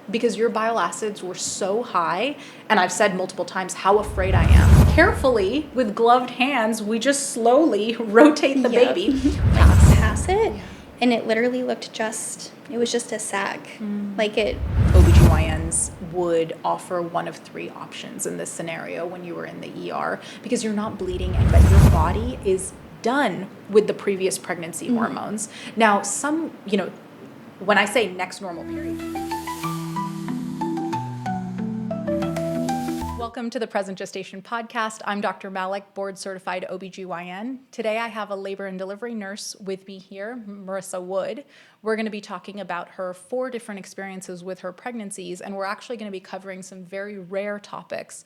because your bile acids were so high, and I've said multiple times how afraid I am. Carefully, with gloved hands, we just slowly rotate the baby. Pass it, and it literally looked it was just a sac. OBGYNs would offer one of 3 options in this scenario when you were in the ER, because you're not bleeding, but your body is done with the previous pregnancy hormones. Now, when I say next normal period. Welcome to the Present Gestation Podcast. I'm Dr. Malik, board-certified OBGYN. Today I have a labor and delivery nurse with me here, Merissa Wood. We're going to be talking about her 4 different experiences with her pregnancies, and we're actually going to be covering some very rare topics.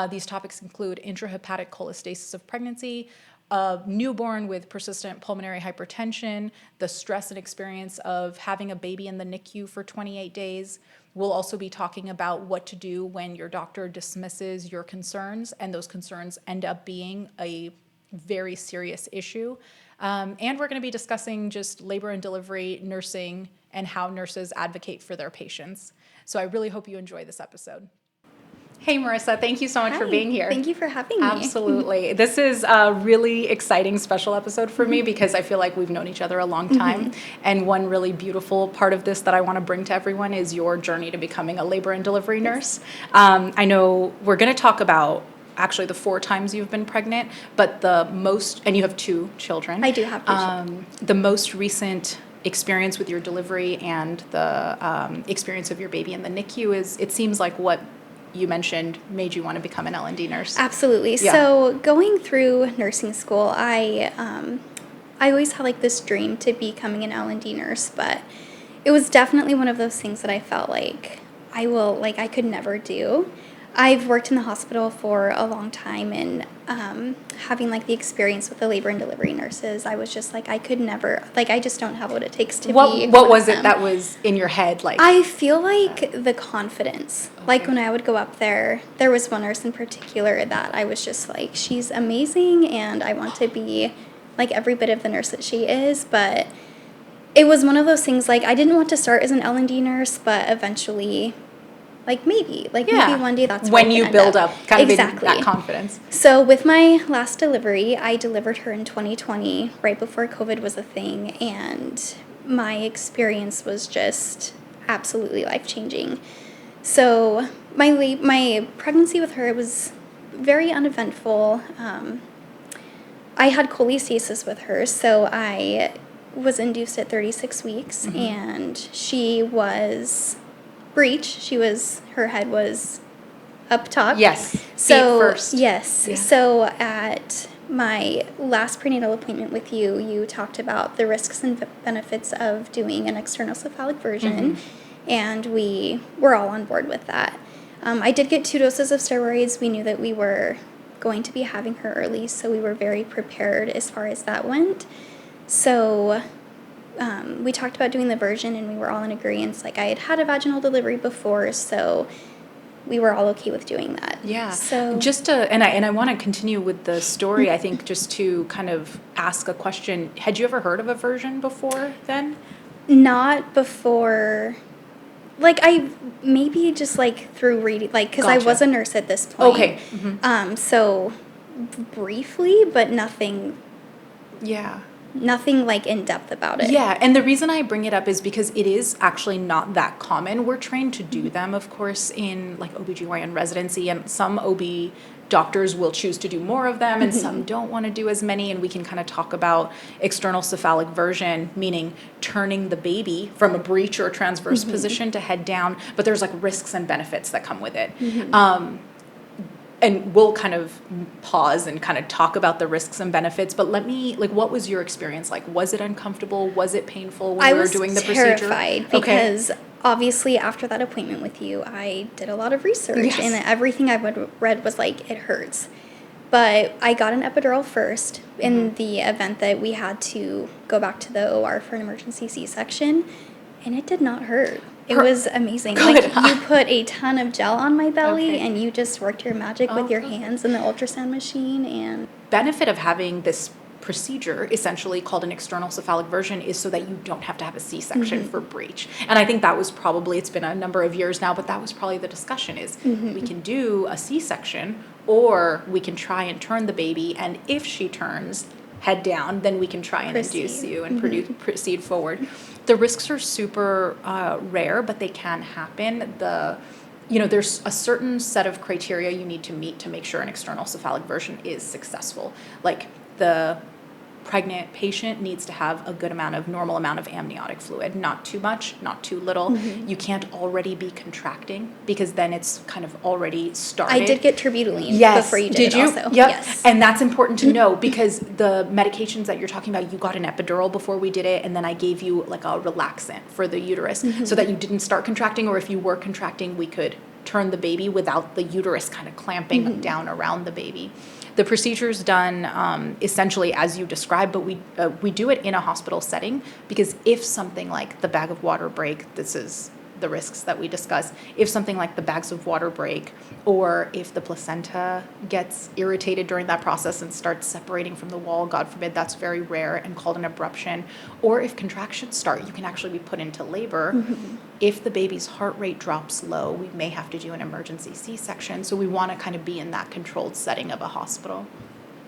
These topics include intrahepatic cholestasis of pregnancy, a newborn with persistent pulmonary hypertension, the stress and experience of having a baby in the NICU for 28 days. We'll also be talking about what to do when your doctor dismisses your concerns and those concerns end up being a very serious issue. And we're going to be discussing just labor and delivery, nursing, and how nurses advocate for their patients. So I really hope you enjoy this episode. Hey, Merissa, thank you so much for being here. Thank you for having me. Absolutely. This is a really exciting special episode for me because I feel like we've known each other a long time. And one really beautiful part of this that I want to bring to everyone is your journey to becoming a labor and delivery nurse. I know we're going to talk about actually the 4 times you've been pregnant, but and you have 2 children. I do have 2 children. The most recent experience with your delivery and the experience of your baby in the NICU it seems like what you mentioned made you want to become an L&D nurse. Absolutely. Yeah. So going through nursing school, I always had like this dream to becoming an L&D nurse, but it was definitely one of those things that I felt like I could never do. I've worked in the hospital for a long time, and having like the experience with the labor and delivery nurses, I was just like, I could never, I just don't have what it takes to be. What was it that was in your head? I feel like the confidence. Okay. Like when I would go up there was one nurse in particular that I was just like, she's amazing, and I want to be like every bit of the nurse that she is. But it was one of those things, I didn't want to start as an L&D nurse, but eventually, maybe one day that's when you build up kind of exactly that confidence. So with my last delivery, I delivered her in 2020, right before COVID was a thing, and my experience was just absolutely life-changing. So my pregnancy with her was very uneventful. I had cholestasis with her, so I was induced at 36 weeks, and she was breech. Her head was up top. Yes. So feet first. Yes. Yeah. So at my last prenatal appointment with you, you talked about the risks and benefits of doing an external cephalic version, and we were all on board with that. I did get 2 doses of steroids. We knew that we were going to be having her early, so we were very prepared as far as that went. So we talked about doing the version, and we were all in agreement. I had a vaginal delivery before, so we were all okay with doing that. Yeah. So and I want to continue with the story. I think just to kind of ask a question. Had you ever heard of a version before then? Not before. I maybe just through reading, because I was a nurse at this point. Okay. So briefly, but nothing. Yeah. Nothing in depth about it. Yeah, and the reason I bring it up is because it is actually not that common. We're trained to do them, of course, in OBGYN residency, and some OB doctors will choose to do more of them, and some don't want to do as many, and we can kind of talk about external cephalic version, meaning turning the baby from a breech or a transverse position to head down, but there's risks and benefits that come with it. And we'll kind of pause and kind of talk about the risks and benefits, but let me, what was your experience like? Was it uncomfortable? Was it painful when you were doing the procedure? I was terrified because obviously after that appointment with you, I did a lot of research, and everything I read was it hurts. But I got an epidural first in the event that we had to go back to the OR for an emergency C-section, and it did not hurt. It was amazing. Good. You put a ton of gel on my belly, and you just worked your magic with your hands in the ultrasound machine. And benefit of having this procedure, essentially called an external cephalic version, is so that you don't have to have a C-section for breech. And I think that was probably, it's been a number of years now, but that was probably the discussion is we can do a C-section, or we can try and turn the baby, and if she turns head down, then we can try and induce you and proceed forward. The risks are super rare, but they can happen. There's a certain set of criteria you need to meet to make sure an external cephalic version is successful. Like the pregnant patient needs to have a good normal amount of amniotic fluid, not too much, not too little. You can't already be contracting because then it's kind of already started. I did get terbutaline before you did it also. Yep. Yes. And that's important to know because the medications that you're talking about, you got an epidural before we did it, and then I gave you like a relaxant for the uterus so that you didn't start contracting, or if you were contracting, we could turn the baby without the uterus kind of clamping down around the baby. The procedure's done essentially as you described, but we do it in a hospital setting because if something like the bag of water break, this is the risks that we discuss, if something like the bags of water break, or if the placenta gets irritated during that process and starts separating from the wall, God forbid, that's very rare and called an abruption, or if contractions start, you can actually be put into labor. If the baby's heart rate drops low, we may have to do an emergency C-section, so we want to kind of be in that controlled setting of a hospital.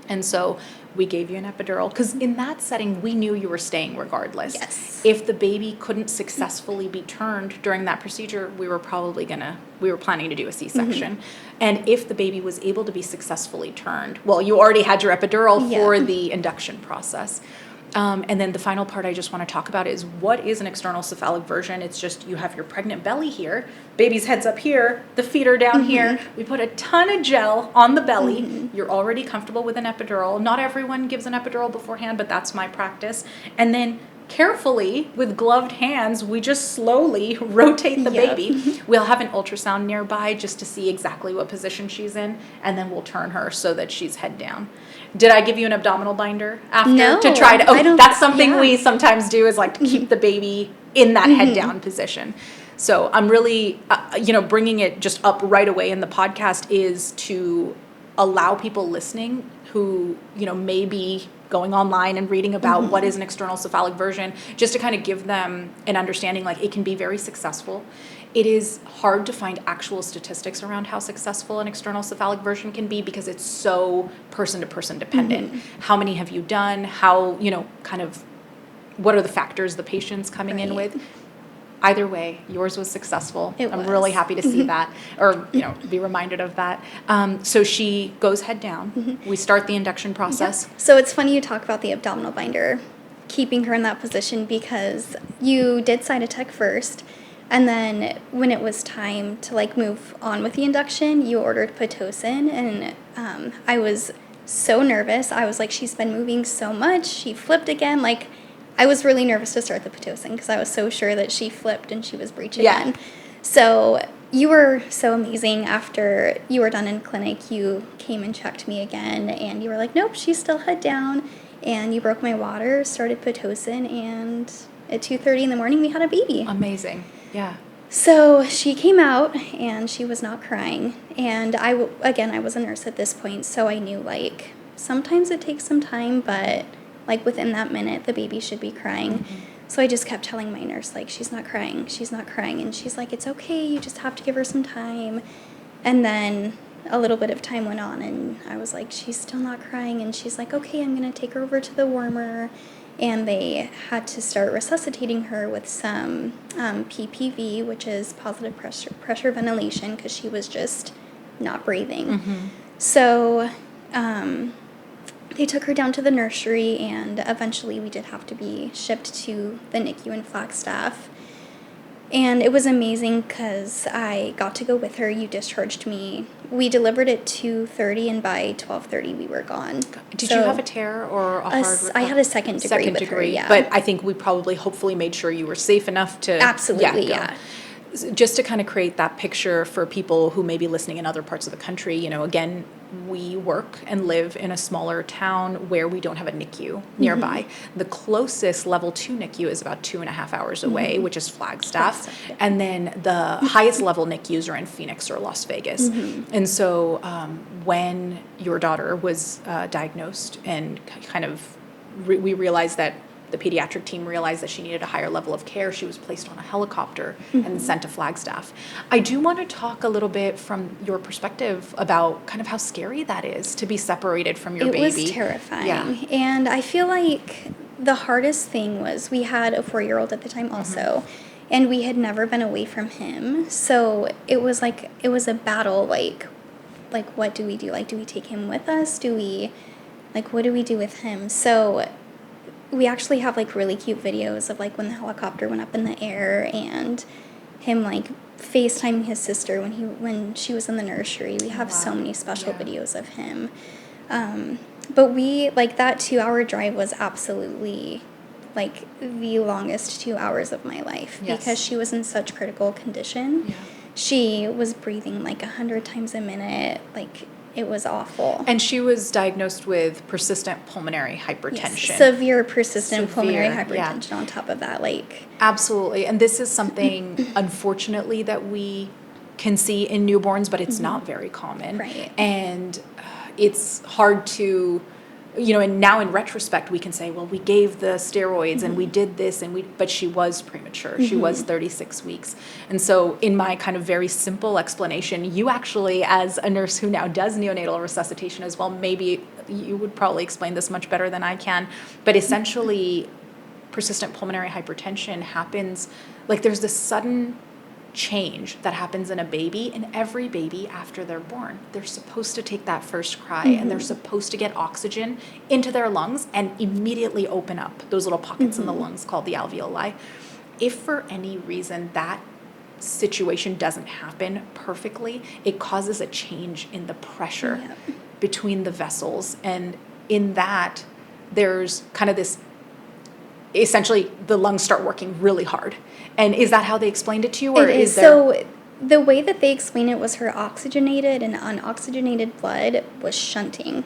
And so we gave you an epidural because in that setting, we knew you were staying regardless. Yes. If the baby couldn't successfully be turned during that procedure, we were planning to do a C-section. And if the baby was able to be successfully turned, well, you already had your epidural for the induction process. And then the final part I just want to talk about is what is an external cephalic version? It's just you have your pregnant belly here, baby's head's up here, the feet are down here. We put a ton of gel on the belly. You're already comfortable with an epidural. Not everyone gives an epidural beforehand, but that's my practice. And then carefully, with gloved hands, we just slowly rotate the baby. We'll have an ultrasound nearby just to see exactly what position she's in, and then we'll turn her so that she's head down. Did I give you an abdominal binder after to try to? Oh, that's something we sometimes do is like to keep the baby in that head down position. So I'm really, bringing it just up right away in the podcast is to allow people listening who, may be going online and reading about what is an external cephalic version, just to kind of give them an understanding, like it can be very successful. It is hard to find actual statistics around how successful an external cephalic version can be because it's so person to person dependent. How many have you done? How, kind of what are the factors the patient's coming in with? Either way, yours was successful. I'm really happy to see that, or be reminded of that. So she goes head down. We start the induction process. So it's funny you talk about the abdominal binder, keeping her in that position because you did Cytotec first, and then when it was time to move on with the induction, you ordered Pitocin, and I was so nervous. I was like, she's been moving so much. She flipped again. I was really nervous to start the Pitocin because I was so sure that she flipped and she was breech again. So you were so amazing. After you were done in clinic, you came and checked me again, and you were like, nope, she's still head down. And you broke my water, started Pitocin, and at 2:30 in the morning, we had a baby. Amazing. Yeah. So she came out, and she was not crying. And I was a nurse at this point, so I knew, sometimes it takes some time, but within that minute, the baby should be crying. So I just kept telling my nurse, she's not crying, she's not crying. And she's like, it's okay, you just have to give her some time. And then a little bit of time went on, and I was like, she's still not crying. And she's like, okay, I'm going to take her over to the warmer. And they had to start resuscitating her with some PPV, which is positive pressure ventilation, because she was just not breathing. So they took her down to the nursery, and eventually we did have to be shipped to the NICU in Flagstaff. And it was amazing because I got to go with her. You discharged me. We delivered at 2:30, and by 12:30 we were gone. Did you have a tear or a hard? I had a second degree with her, yeah. But I think we probably hopefully made sure you were safe enough to... Absolutely, yeah. Just to kind of create that picture for people who may be listening in other parts of the country, again, we work and live in a smaller town where we don't have a NICU nearby. The closest level 2 NICU is about 2.5 hours away, which is Flagstaff. And then the highest level NICUs are in Phoenix or Las Vegas. And so when your daughter was diagnosed and kind of we realized that the pediatric team realized that she needed a higher level of care. She was placed on a helicopter and sent to Flagstaff. I do want to talk a little bit from your perspective about kind of how scary that is to be separated from your baby. It was terrifying. Yeah. And I feel like the hardest thing was we had a 4-year-old at the time also, and we had never been away from him. So it was a battle, like what do we do? Like, do we take him with us? What do we do with him? So we actually have like really cute videos of like when the helicopter went up in the air and him like FaceTiming his sister when she was in the nursery. We have so many special videos of him. But we, like, that 2-hour drive was absolutely like the longest 2 hours of my life because she was in such critical condition. Yeah. She was breathing like 100 times a minute. Like, it was awful. And she was diagnosed with persistent pulmonary hypertension. Yes, severe persistent pulmonary hypertension on top of that. Like, absolutely. And this is something, unfortunately, that we can see in newborns, but it's not very common. Right. And it's hard to, and now in retrospect, we can say, well, we gave the steroids and we did this, but she was premature. She was 36 weeks. And so in my kind of very simple explanation, you actually, as a nurse who now does neonatal resuscitation as well, maybe you would probably explain this much better than I can, but essentially persistent pulmonary hypertension happens, like there's this sudden change that happens in a baby, and every baby after they're born, they're supposed to take that first cry and they're supposed to get oxygen into their lungs and immediately open up those little pockets in the lungs called the alveoli. If for any reason that situation doesn't happen perfectly, it causes a change in the pressure between the vessels, and in that there's kind of this, essentially the lungs start working really hard. And is that how they explained it to you? Or is there... So the way that they explained it was her oxygenated and unoxygenated blood was shunting.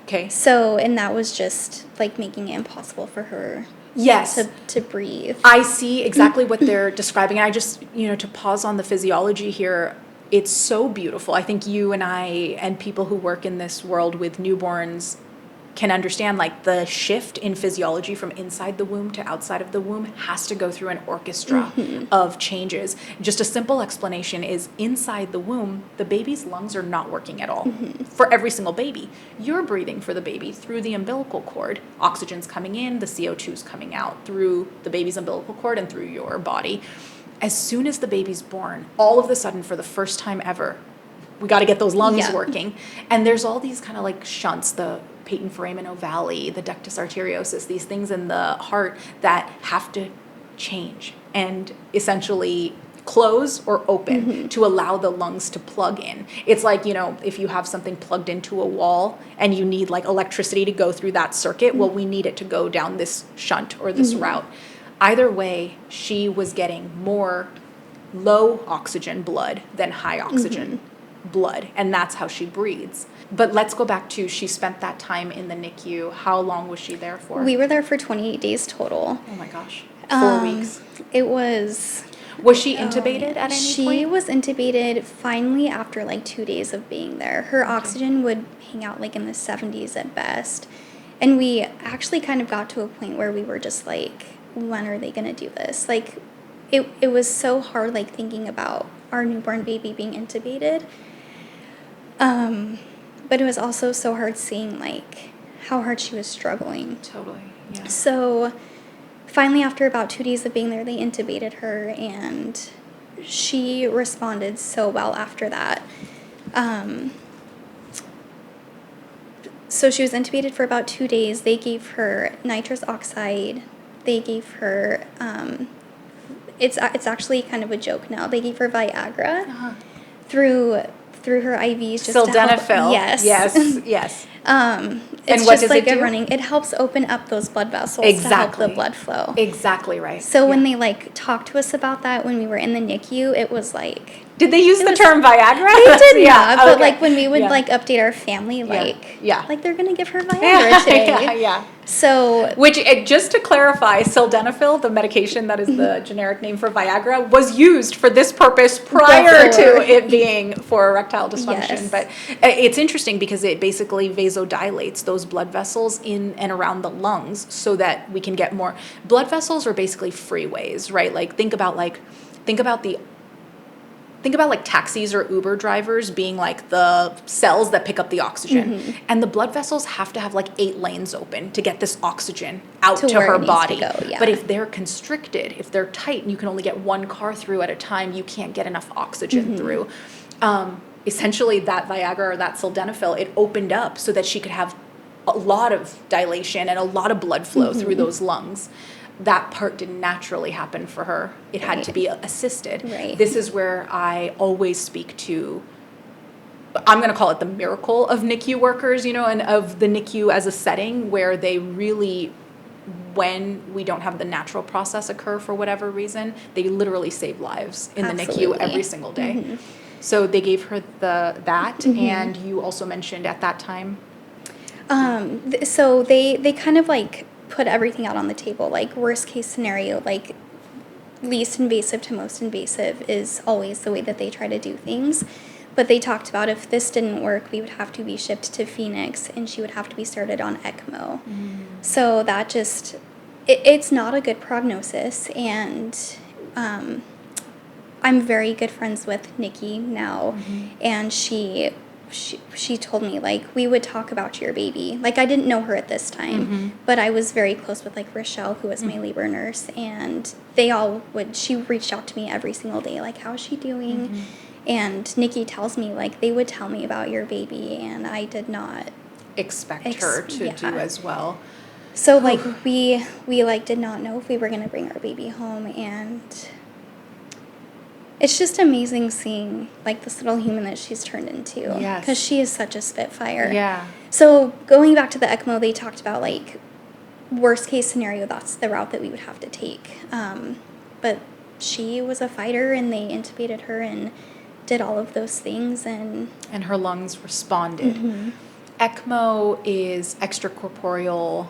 Okay. So, and that was just like making it impossible for her to breathe. I see exactly what they're describing. And I just, to pause on the physiology here, it's so beautiful. I think you and I and people who work in this world with newborns can understand, like, the shift in physiology from inside the womb to outside of the womb has to go through an orchestra of changes. Just a simple explanation is inside the womb, the baby's lungs are not working at all for every single baby. You're breathing for the baby through the umbilical cord. Oxygen's coming in, the CO2's coming out through the baby's umbilical cord and through your body. As soon as the baby's born, all of a sudden, for the first time ever, we got to get those lungs working. And there's all these kind of like shunts, the patent foramen ovale, the ductus arteriosus, these things in the heart that have to change and essentially close or open to allow the lungs to plug in. It's like, if you have something plugged into a wall and you need like electricity to go through that circuit, well, we need it to go down this shunt or this route. Either way, she was getting more low oxygen blood than high oxygen blood, and that's how she breathes. But let's go back to, she spent that time in the NICU. How long was she there for? We were there for 28 days total. Oh my gosh. 4 weeks. It was... Was she intubated at any point? She was intubated finally after like 2 days of being there. Her oxygen would hang out like in the 70s at best. And we actually kind of got to a point where we were just like, when are they going to do this? Like, it was so hard, like, thinking about our newborn baby being intubated. But it was also so hard seeing, like, how hard she was struggling. Totally, yeah. So finally, after about 2 days of being there, they intubated her, and she responded so well after that. So she was intubated for about 2 days. They gave her nitrous oxide. They gave her, it's actually kind of a joke now. They gave her Viagra through her IVs. Just Sildenafil. Yes. Yes. It's and what just does like it do? it helps open up those blood vessels to help the blood flow. Exactly right. So when they like talked to us about that when we were in the NICU, it was like Did they use the term Viagra? They did Yeah, not, but okay. like when we would Yeah. like update our family, Yeah. like they're gonna give her Viagra today. Yeah. So Which, just to clarify, sildenafil, the medication that is the generic name for Viagra, was used for this purpose prior to it being for erectile dysfunction. Yes. But it's interesting because it basically vasodilates those blood vessels in and around the lungs so that we can get more. Blood vessels are basically freeways, right? Like think about taxis or Uber drivers being like the cells that pick up the oxygen. And the blood vessels have to have like 8 lanes open to get this oxygen out to her body. But if they're constricted, if they're tight and you can only get one car through at a time, you can't get enough oxygen through. Essentially that Viagra or that sildenafil, it opened up so that she could have a lot of dilation and a lot of blood flow through those lungs. That part didn't naturally happen for her. It had to be assisted. Right. This is where I always speak to, I'm going to call it the miracle of NICU workers, and of the NICU as a setting where they really, when we don't have the natural process occur for whatever reason, they literally save lives in the NICU every single day. So they gave her that, and you also mentioned at that time. So they kind of like put everything out on the table, like worst case scenario, like least invasive to most invasive is always the way that they try to do things. But they talked about if this didn't work, we would have to be shipped to Phoenix and she would have to be started on ECMO. So that just, it's not a good prognosis. And I'm very good friends with Nikki now. And she told me, like, we would talk about your baby. Like, I didn't know her at this time, but I was very close with, like, Rochelle, who was my labor nurse, and she reached out to me every single day, like, how's she doing? And Nikki tells me, like, they would tell me about your baby, and I did not expect her to do as well. So, like, we like, did not know if we were going to bring our baby home, and it's just amazing seeing, like, this little human that she's turned into. Yes. Because she is such a spitfire. Yeah. So going back to the ECMO, they talked about, like, worst case scenario, that's the route that we would have to take. But she was a fighter, and they intubated her and did all of those things. And her lungs responded. ECMO is extracorporeal,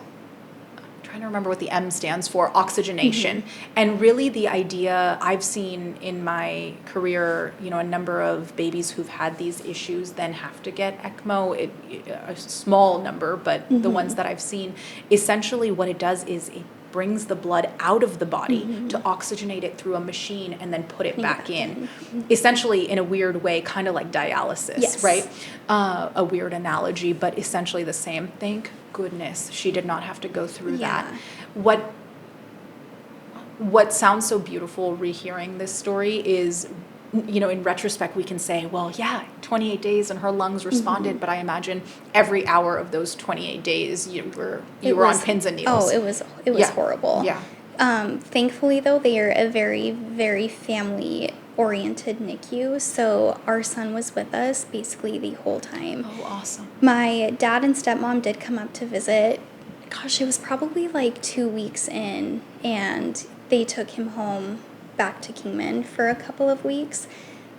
trying to remember what the M stands for, oxygenation. And really the idea I've seen in my career, a number of babies who've had these issues then have to get ECMO, a small number, but the ones that I've seen, essentially what it does is it brings the blood out of the body to oxygenate it through a machine and then put it back in. Essentially, in a weird way, kind of like dialysis, right? A weird analogy, but essentially the same. Thank goodness she did not have to go through that. What sounds so beautiful rehearing this story is, in retrospect, we can say, well, 28 days and her lungs responded, but I imagine every hour of those 28 days you were on pins and needles. Oh, it was horrible. Yeah. Thankfully, though, they are a very, very family-oriented NICU, so our son was with us basically the whole time. Oh, awesome. My dad and stepmom did come up to visit. Gosh, it was probably like 2 weeks in, and they took him home back to Kingman for a couple of weeks,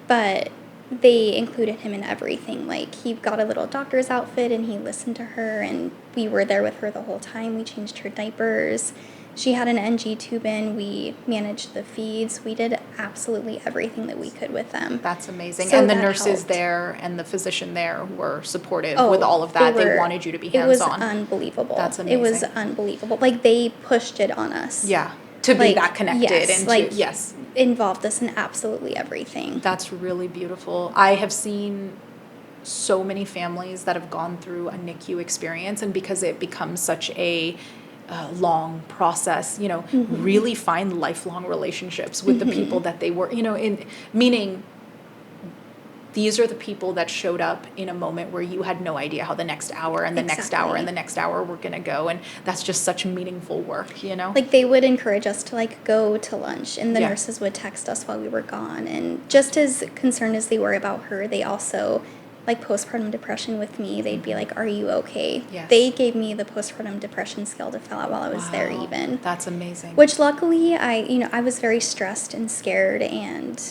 but they included him in everything. Like, he got a little doctor's outfit and he listened to her, and we were there with her the whole time. We changed her diapers. She had an NG tube in. We managed the feeds. We did absolutely everything that we could with them. That's amazing. So and the that nurses helped. There and the physician there were supportive with all of that. They wanted you to be hands-on. It was unbelievable. That's amazing. It was unbelievable. Like, they pushed it on us. Yeah. To be that connected involved us in absolutely everything. That's really beautiful. I have seen so many families that have gone through a NICU experience, and because it becomes such a long process, really find lifelong relationships with the people that they were, meaning these are the people that showed up in a moment where you had no idea how the next hour and the next hour and the next hour were going to go. And that's just such meaningful work, Like, they would encourage us to, like, go to lunch, and the nurses would text us while we were gone. And just as concerned as they were about her, they also, like, postpartum depression with me, they'd be like, are you okay? Yes. They gave me the postpartum depression scale to fill out while I was there even. That's amazing. Which luckily, I was very stressed and scared, and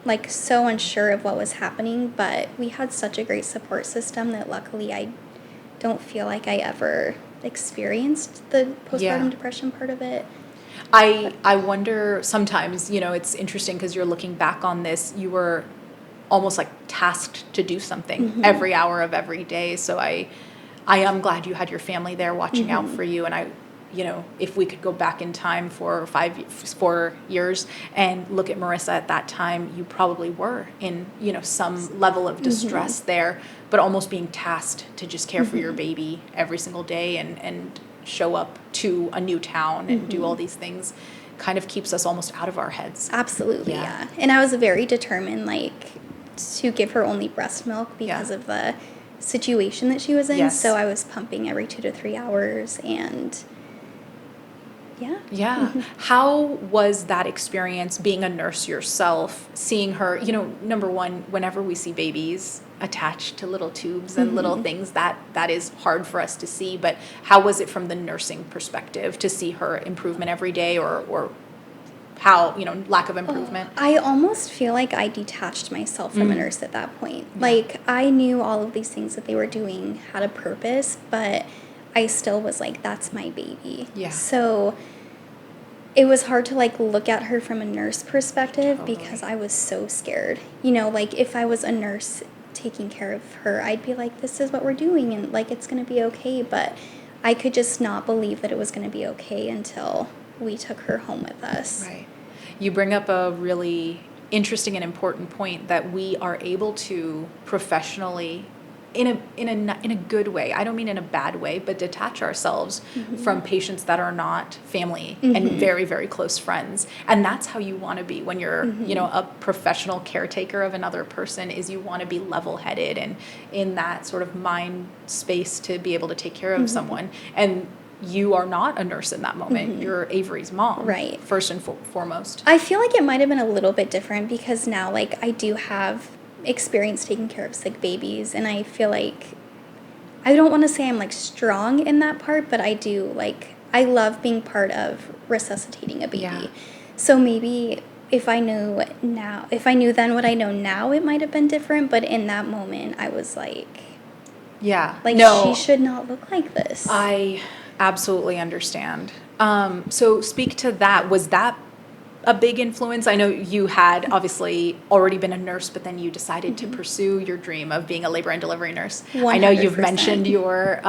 like so unsure of what was happening, but we had such a great support system that luckily I don't feel like I ever experienced the postpartum depression part of it. I wonder sometimes, it's interesting because you're looking back on this, you were almost like tasked to do something every hour of every day. So I am glad you had your family there watching out for you. And if we could go back in time for 4 years and look at Merissa at that time, you probably were in, some level of distress there, but almost being tasked to just care for your baby every single day and show up to a new town and do all these things kind of keeps us almost out of our heads. Absolutely, yeah. And I was very determined, to give her only breast milk because of the situation that she was in. Yes. So I was pumping every 2 to 3 hours, and Yeah. How was that experience being a nurse yourself, seeing her, number one, whenever we see babies attached to little tubes and little things, that is hard for us to see, but how was it from the nursing perspective to see her improvement every day or how, lack of improvement? I almost feel like I detached myself from a nurse at that point. Like, I knew all of these things that they were doing had a purpose, but I still was like, that's my baby. Yeah. So it was hard to look at her from a nurse perspective because I was so scared. If I was a nurse taking care of her, I'd be like, this is what we're doing and it's going to be okay. But I could just not believe that it was going to be okay until we took her home with us. Right. You bring up a really interesting and important point that we are able to professionally in a good way. I don't mean in a bad way, but detach ourselves from patients that are not family and very, very close friends. And that's how you want to be when you're, a professional caretaker of another person, is you want to be level-headed and in that sort of mind space to be able to take care of someone. And you are not a nurse in that moment. You're Avery's mom, right? First and foremost. I feel like it might have been a little bit different because now, I do have experience taking care of sick babies, and I feel like I don't want to say I'm strong in that part, but I do I love being part of resuscitating a baby. Yeah. So maybe if I knew then what I know now, it might have been different, but in that moment I was no, she should not look like this. I absolutely understand. So speak to that. Was that a big influence? I know you had obviously already been a nurse, but then you decided to pursue your dream of being a labor and delivery nurse. 100%. I know you've mentioned your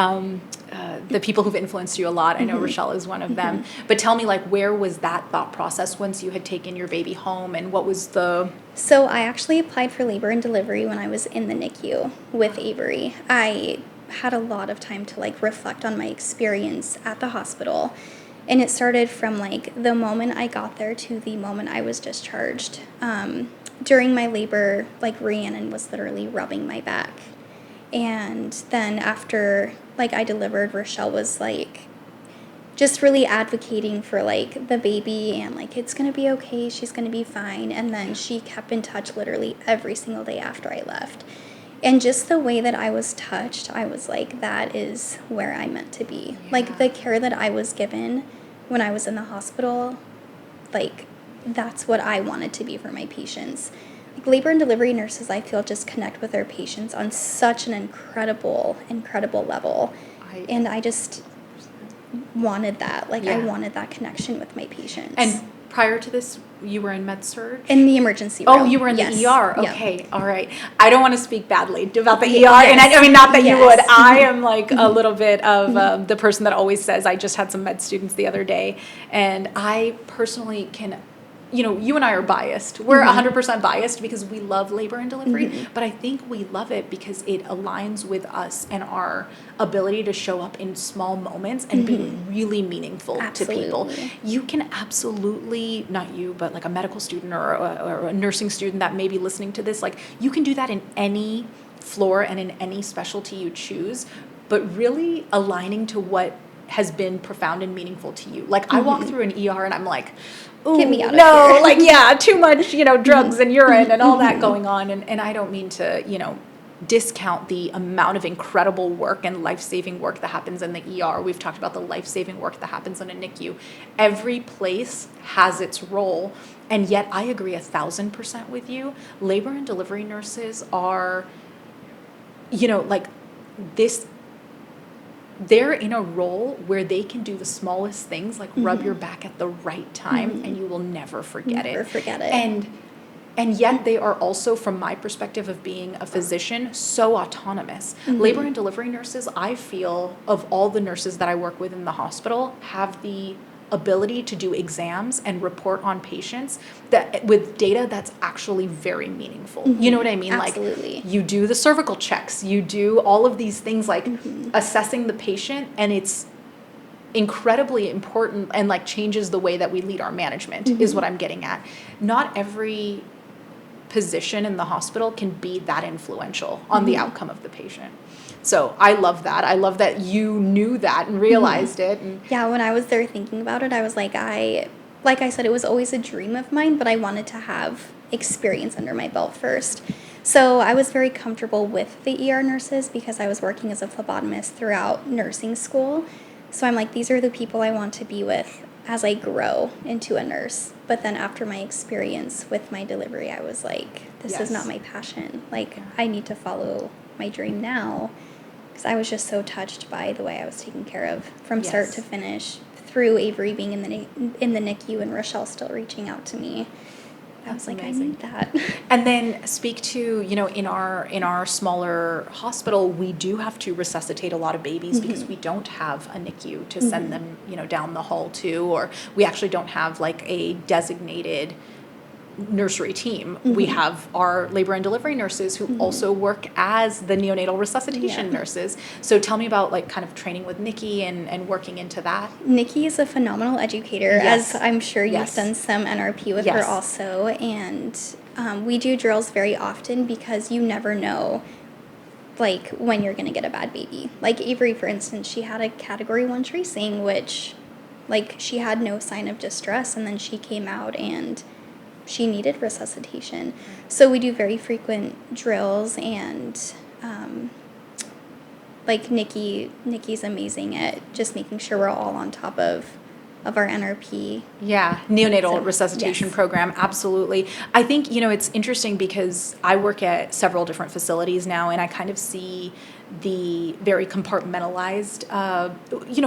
the people who've influenced you a lot. I know Rochelle is one of them. But tell me, where was that thought process once you had taken your baby home, and what was the... So I actually applied for labor and delivery when I was in the NICU with Avery. I had a lot of time to reflect on my experience at the hospital. And it started from the moment I got there to the moment I was discharged. During my labor, Rhiannon was literally rubbing my back. And then after I delivered, Rochelle was just really advocating for the baby and it's gonna be okay, she's gonna be fine. And then she kept in touch literally every single day after I left. And just the way that I was touched, I was that is where I'm meant to be. Yeah. The care that I was given when I was in the hospital, that's what I wanted to be for my patients. Labor and delivery nurses, I feel, just connect with their patients on such an incredible, incredible level. And I just wanted that. I wanted that connection with my patients. And prior to this, you were in med-surg? In the emergency room. Oh, you were in yes. the ER. Okay, Yep. all right. I don't want to speak badly about the ER, Yes. and I mean, not that you would. Yes. I am a little bit of the person that always says, I just had some med students the other day, and I personally can... you and I are biased. We're 100% biased because we love labor and delivery, but I think we love it because it aligns with us and our ability to show up in small moments and be really meaningful to people. You can absolutely, not you, but a medical student or a nursing student that may be listening to this, you can do that in any floor and in any specialty you choose, but really aligning to what has been profound and meaningful to you. I walk through an ER and I'm ooh, get me out of here. Too much, drugs and urine and all that going on. And I don't mean to, discount the amount of incredible work and life-saving work that happens in the ER. We've talked about the life-saving work that happens in a NICU. Every place has its role, and yet I agree 1,000% with you. Labor and delivery nurses are, like this, they're in a role where they can do the smallest things, like rub your back at the right time, and you will never forget it. Never forget it. And yet they are also, from my perspective of being a physician, so autonomous. Labor and delivery nurses, I feel, of all the nurses that I work with in the hospital, have the ability to do exams and report on patients that with data that's actually very meaningful. You know what I mean? Absolutely. Like, you do the cervical checks, you do all of these things, like assessing the patient, and it's incredibly important and like changes the way that we lead our management is what I'm getting at. Not every position in the hospital can be that influential on the outcome of the patient. So I love that. I love that you knew that and realized it. And yeah, when I was there thinking about it, I was like I said, it was always a dream of mine, but I wanted to have experience under my belt first. So I was very comfortable with the ER nurses because I was working as a phlebotomist throughout nursing school. So I'm like, these are the people I want to be with as I grow into a nurse. But then after my experience with my delivery, I was like, this is not my passion. Like, I need to follow my dream now, because I was just so touched by the way I was taken care of from start to finish, through Avery being in the NICU and Rochelle still reaching out to me. I was like, amazing. I need that. And then speak to, in our smaller hospital, we do have to resuscitate a lot of babies because we don't have a NICU to send them, down the hall to, or we actually don't have like a designated nursery team. We have our labor and delivery nurses who also work as the neonatal resuscitation nurses. So tell me about like kind of training with Nikki and working into that. Nikki is a phenomenal educator, as I'm sure you've done some NRP with her also. And we do drills very often because you never know like when you're going to get a bad baby. Like Avery, for instance, she had a category 1 tracing, which like she had no sign of distress, and then she came out and she needed resuscitation. So we do very frequent drills, and like Nikki's amazing at just making sure we're all on top of our NRP. Yeah, neonatal resuscitation program, absolutely. I think, it's interesting because I work at several different facilities now, and I kind of see the very compartmentalized,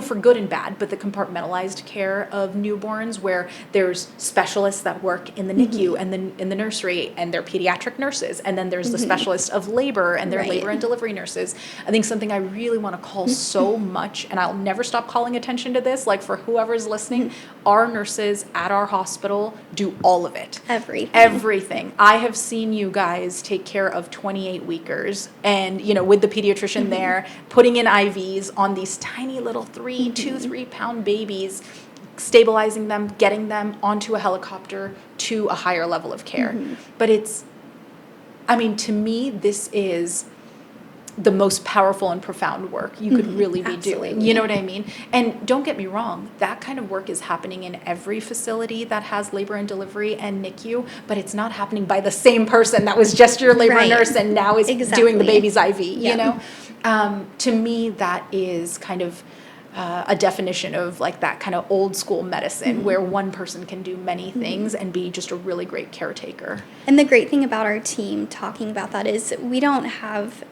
for good and bad, but the compartmentalized care of newborns, where there's specialists that work in the NICU and then in the nursery, and they're pediatric nurses, and then there's the specialist of labor, and they're labor and delivery nurses. I think something I really want to call so much, and I'll never stop calling attention to this, like for whoever's listening, our nurses at our hospital do all of it. Everything. I have seen you guys take care of 28-weekers, and, with the pediatrician there, putting in IVs on these tiny little 2-3 pound babies, stabilizing them, getting them onto a helicopter to a higher level of care. But to me, this is the most powerful and profound work you could really be doing. You know what I mean? And don't get me wrong, that kind of work is happening in every facility that has labor and delivery and NICU, but it's not happening by the same person that was just your labor nurse and now is doing the baby's IV, To me, that is kind of a definition of like that kind of old school medicine where one person can do many things and be just a really great caretaker. And the great thing about our team talking about that is we don't have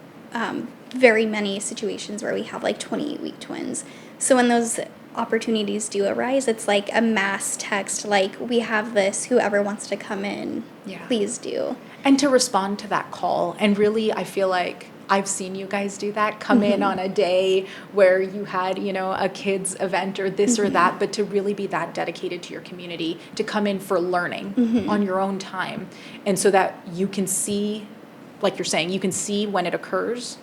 very many situations where we have like 28-week twins. So when those opportunities do arise, it's like a mass text, like, we have this, whoever wants to come in, please do. And to respond to that call, and really I feel like I've seen you guys do that, come in on a day where you had, a kids event or this or that, but to really be that dedicated to your community, to come in for learning on your own time. And so that you can see, like you're saying, you can see when it occurs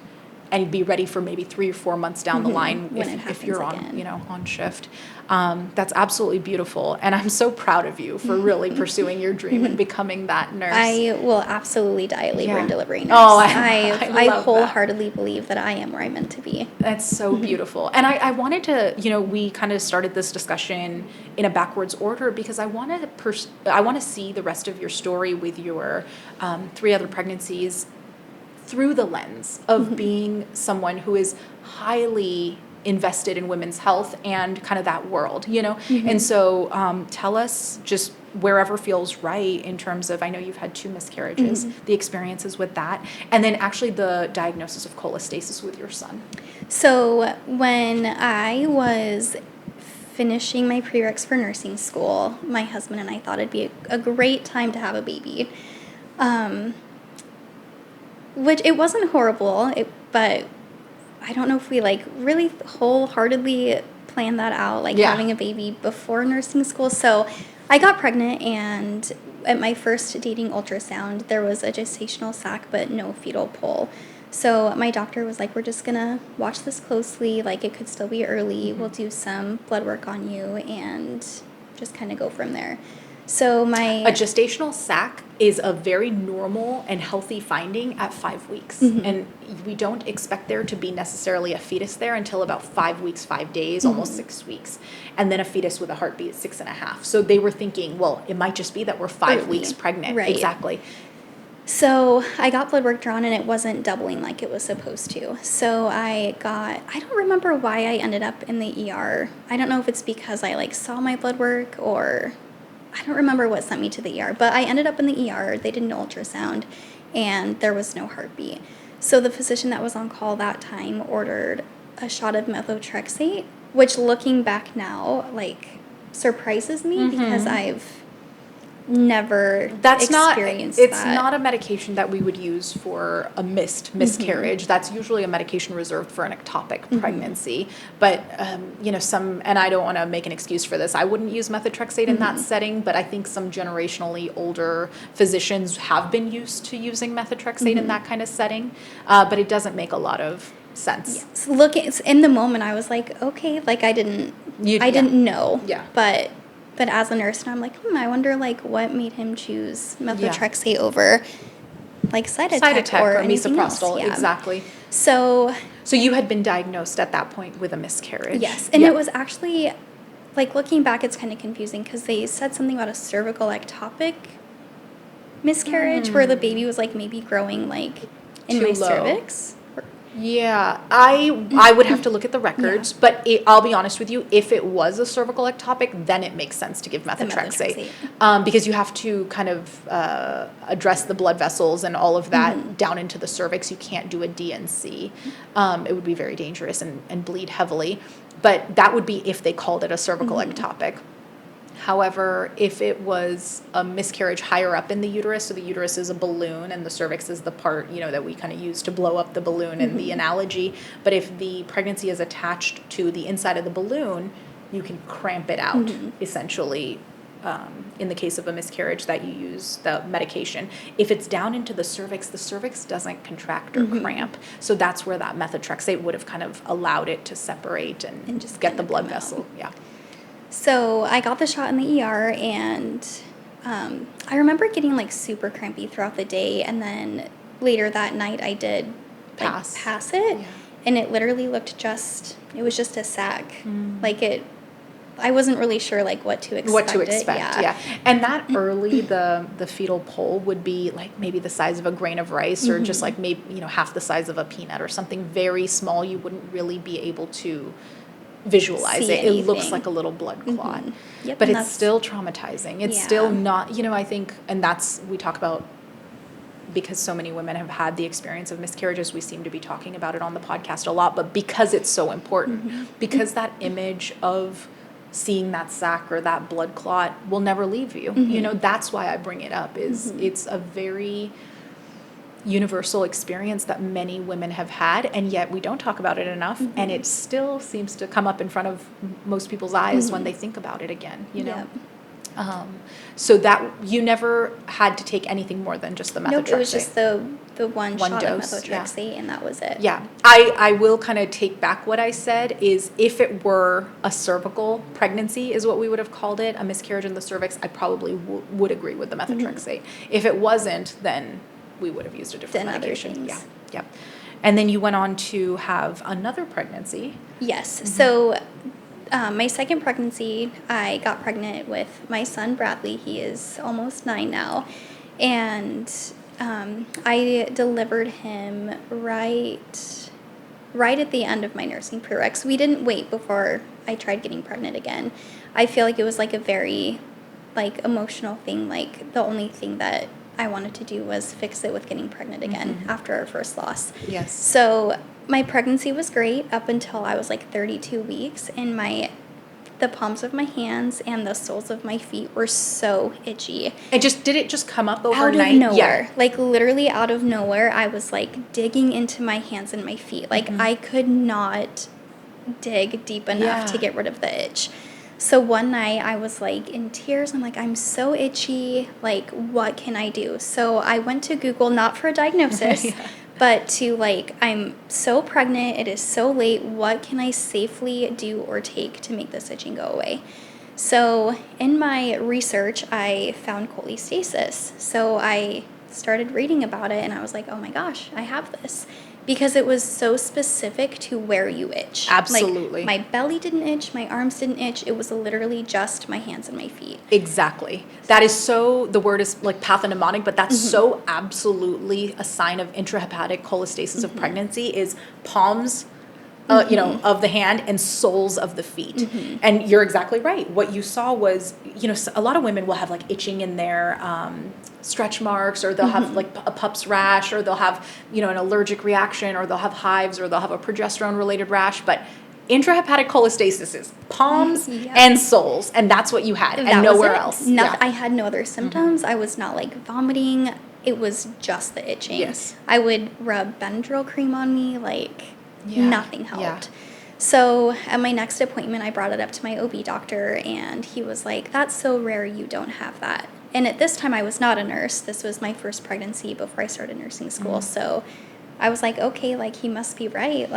and be ready for maybe 3 or 4 months down the line if you're on, on shift. That's absolutely beautiful. And I'm so proud of you for really pursuing your dream and becoming that nurse. I will absolutely die a labor and delivery nurse. Oh, I wholeheartedly believe that I am where I'm meant to be. That's so beautiful. And I wanted to, we kind of started this discussion in a backwards order because I want to see the rest of your story with your 3 other pregnancies through the lens of being someone who is highly invested in women's health and kind of that world, And so tell us just wherever feels right in terms of, I know you've had 2 miscarriages, the experiences with that, and then actually the diagnosis of cholestasis with your son. So when I was finishing my prereqs for nursing school, my husband and I thought it'd be a great time to have a baby. Which it wasn't horrible, but I don't know if we really wholeheartedly planned that out, having a baby before nursing school. So I got pregnant, and at my first dating ultrasound, there was a gestational sac but no fetal pole. So my doctor was like, we're just going to watch this closely. It could still be early. We'll do some blood work on you and just kind of go from there. So a gestational sac is a very normal and healthy finding at 5 weeks. And we don't expect there to be necessarily a fetus there until about 5 weeks, 5 days, almost 6 weeks. And then a fetus with a heartbeat at 6.5. So they were thinking, well, it might just be that we're 5 weeks pregnant. Right. Exactly. So I got blood work drawn, and it wasn't doubling like it was supposed to. So I don't remember why I ended up in the ER. I don't know if it's because I saw my blood work, or I don't remember what sent me to the ER, but I ended up in the ER. They did an ultrasound, and there was no heartbeat. So the physician that was on call that time ordered a shot of methotrexate, which looking back now, surprises me because I've never experienced that. It's not a medication that we would use for a miscarriage. That's usually a medication reserved for an ectopic pregnancy. But, and I don't want to make an excuse for this, I wouldn't use methotrexate in that setting, but I think some generationally older physicians have been used to using methotrexate in that kind of setting. But it doesn't make a lot of sense. Yes. In the moment, I was like, okay, I didn't know. Yeah. But as a nurse, and I'm like, I wonder what made him choose methotrexate over Cytotec or anything else. Misoprostol. Exactly. So you had been diagnosed at that point with a miscarriage. Yes, and it was actually looking back, it's kind of confusing because they said something about a cervical ectopic miscarriage where the baby was maybe growing in Too my low. cervix. Yeah, I would have to look at the records, but I'll be honest with you, if it was a cervical ectopic, then it makes sense to give methotrexate. Because you have to kind of address the blood vessels and all of that down into the cervix. You can't do a DNC. It would be very dangerous and bleed heavily. But that would be if they called it a cervical ectopic. However, if it was a miscarriage higher up in the uterus, so the uterus is a balloon and the cervix is the part, that we kind of use to blow up the balloon in the analogy. But if the pregnancy is attached to the inside of the balloon, you can cramp it out, essentially, in the case of a miscarriage that you use the medication. If it's down into the cervix doesn't contract or cramp. So that's where that methotrexate would have kind of allowed it to separate and just get the blood vessel. Yeah. So I got the shot in the ER, and I remember getting super crampy throughout the day, and then later that night I did pass it, and it literally looked it was just a sac. I wasn't really sure what to expect. Yeah. And that early the fetal pole would be maybe the size of a grain of rice, or just maybe half the size of a peanut, or something very small. You wouldn't really be able to visualize it. It looks like a little blood clot. Yep, but it's still traumatizing. It's still not, I think, and we talk about, because so many women have had the experience of miscarriages, we seem to be talking about it on the podcast a lot, but because it's so important, because that image of seeing that sac or that blood clot will never leave you. That's why I bring it up, is it's a very universal experience that many women have had, and yet we don't talk about it enough, and it still seems to come up in front of most people's eyes when they think about it again, so that you never had to take anything more than just the methotrexate. Nope, it was just the one shot dose, of methotrexate, and that was it. Yeah. I will kind of take back what I said, is if it were a cervical pregnancy is what we would have called it, a miscarriage in the cervix, I probably would agree with the methotrexate. If it wasn't, then we would have used a different medication. Yeah. And then you went on to have another pregnancy. Yes. So my second pregnancy, I got pregnant with my son, Bradley. He is almost 9 now. And I delivered him right at the end of my nursing prereqs. We didn't wait before I tried getting pregnant again. I feel like it was like a very emotional thing. Like the only thing that I wanted to do was fix it with getting pregnant again after our first loss. Yes. So my pregnancy was great up until I was 32 weeks, and the palms of my hands and the soles of my feet were so itchy. Did it just come up overnight? Out of nowhere. Yeah. Literally out of nowhere, I was digging into my hands and my feet. I could not dig deep enough to get rid of the itch. So one night I was in tears. I'm I'm so itchy. What can I do? So I went to Google, not for a diagnosis, but to I'm so pregnant. It is so late. What can I safely do or take to make this itching go away? So in my research, I found cholestasis. So I started reading about it, and I was oh my gosh, I have this. Because it was so specific to where you itch. Absolutely. My belly didn't itch, my arms didn't itch. It was literally just my hands and my feet. Exactly. That is so, the word is pathognomonic, but that's so absolutely a sign of intrahepatic cholestasis of pregnancy is palms, of the hand and soles of the feet. And you're exactly right. What you saw was, a lot of women will have itching in their stretch marks, or they'll have a pup's rash, or they'll have, an allergic reaction, or they'll have hives, or they'll have a progesterone related rash. But intrahepatic cholestasis is palms and soles, and that's what you had, and nowhere else. I had no other symptoms. I was not vomiting. It was just the itching. Yes. I would rub Benadryl cream on me, nothing helped. Yeah. So at my next appointment, I brought it up to my OB doctor, and he was that's so rare, you don't have that. And at this time, I was not a nurse. This was my first pregnancy before I started nursing school. So I was okay, he must be right.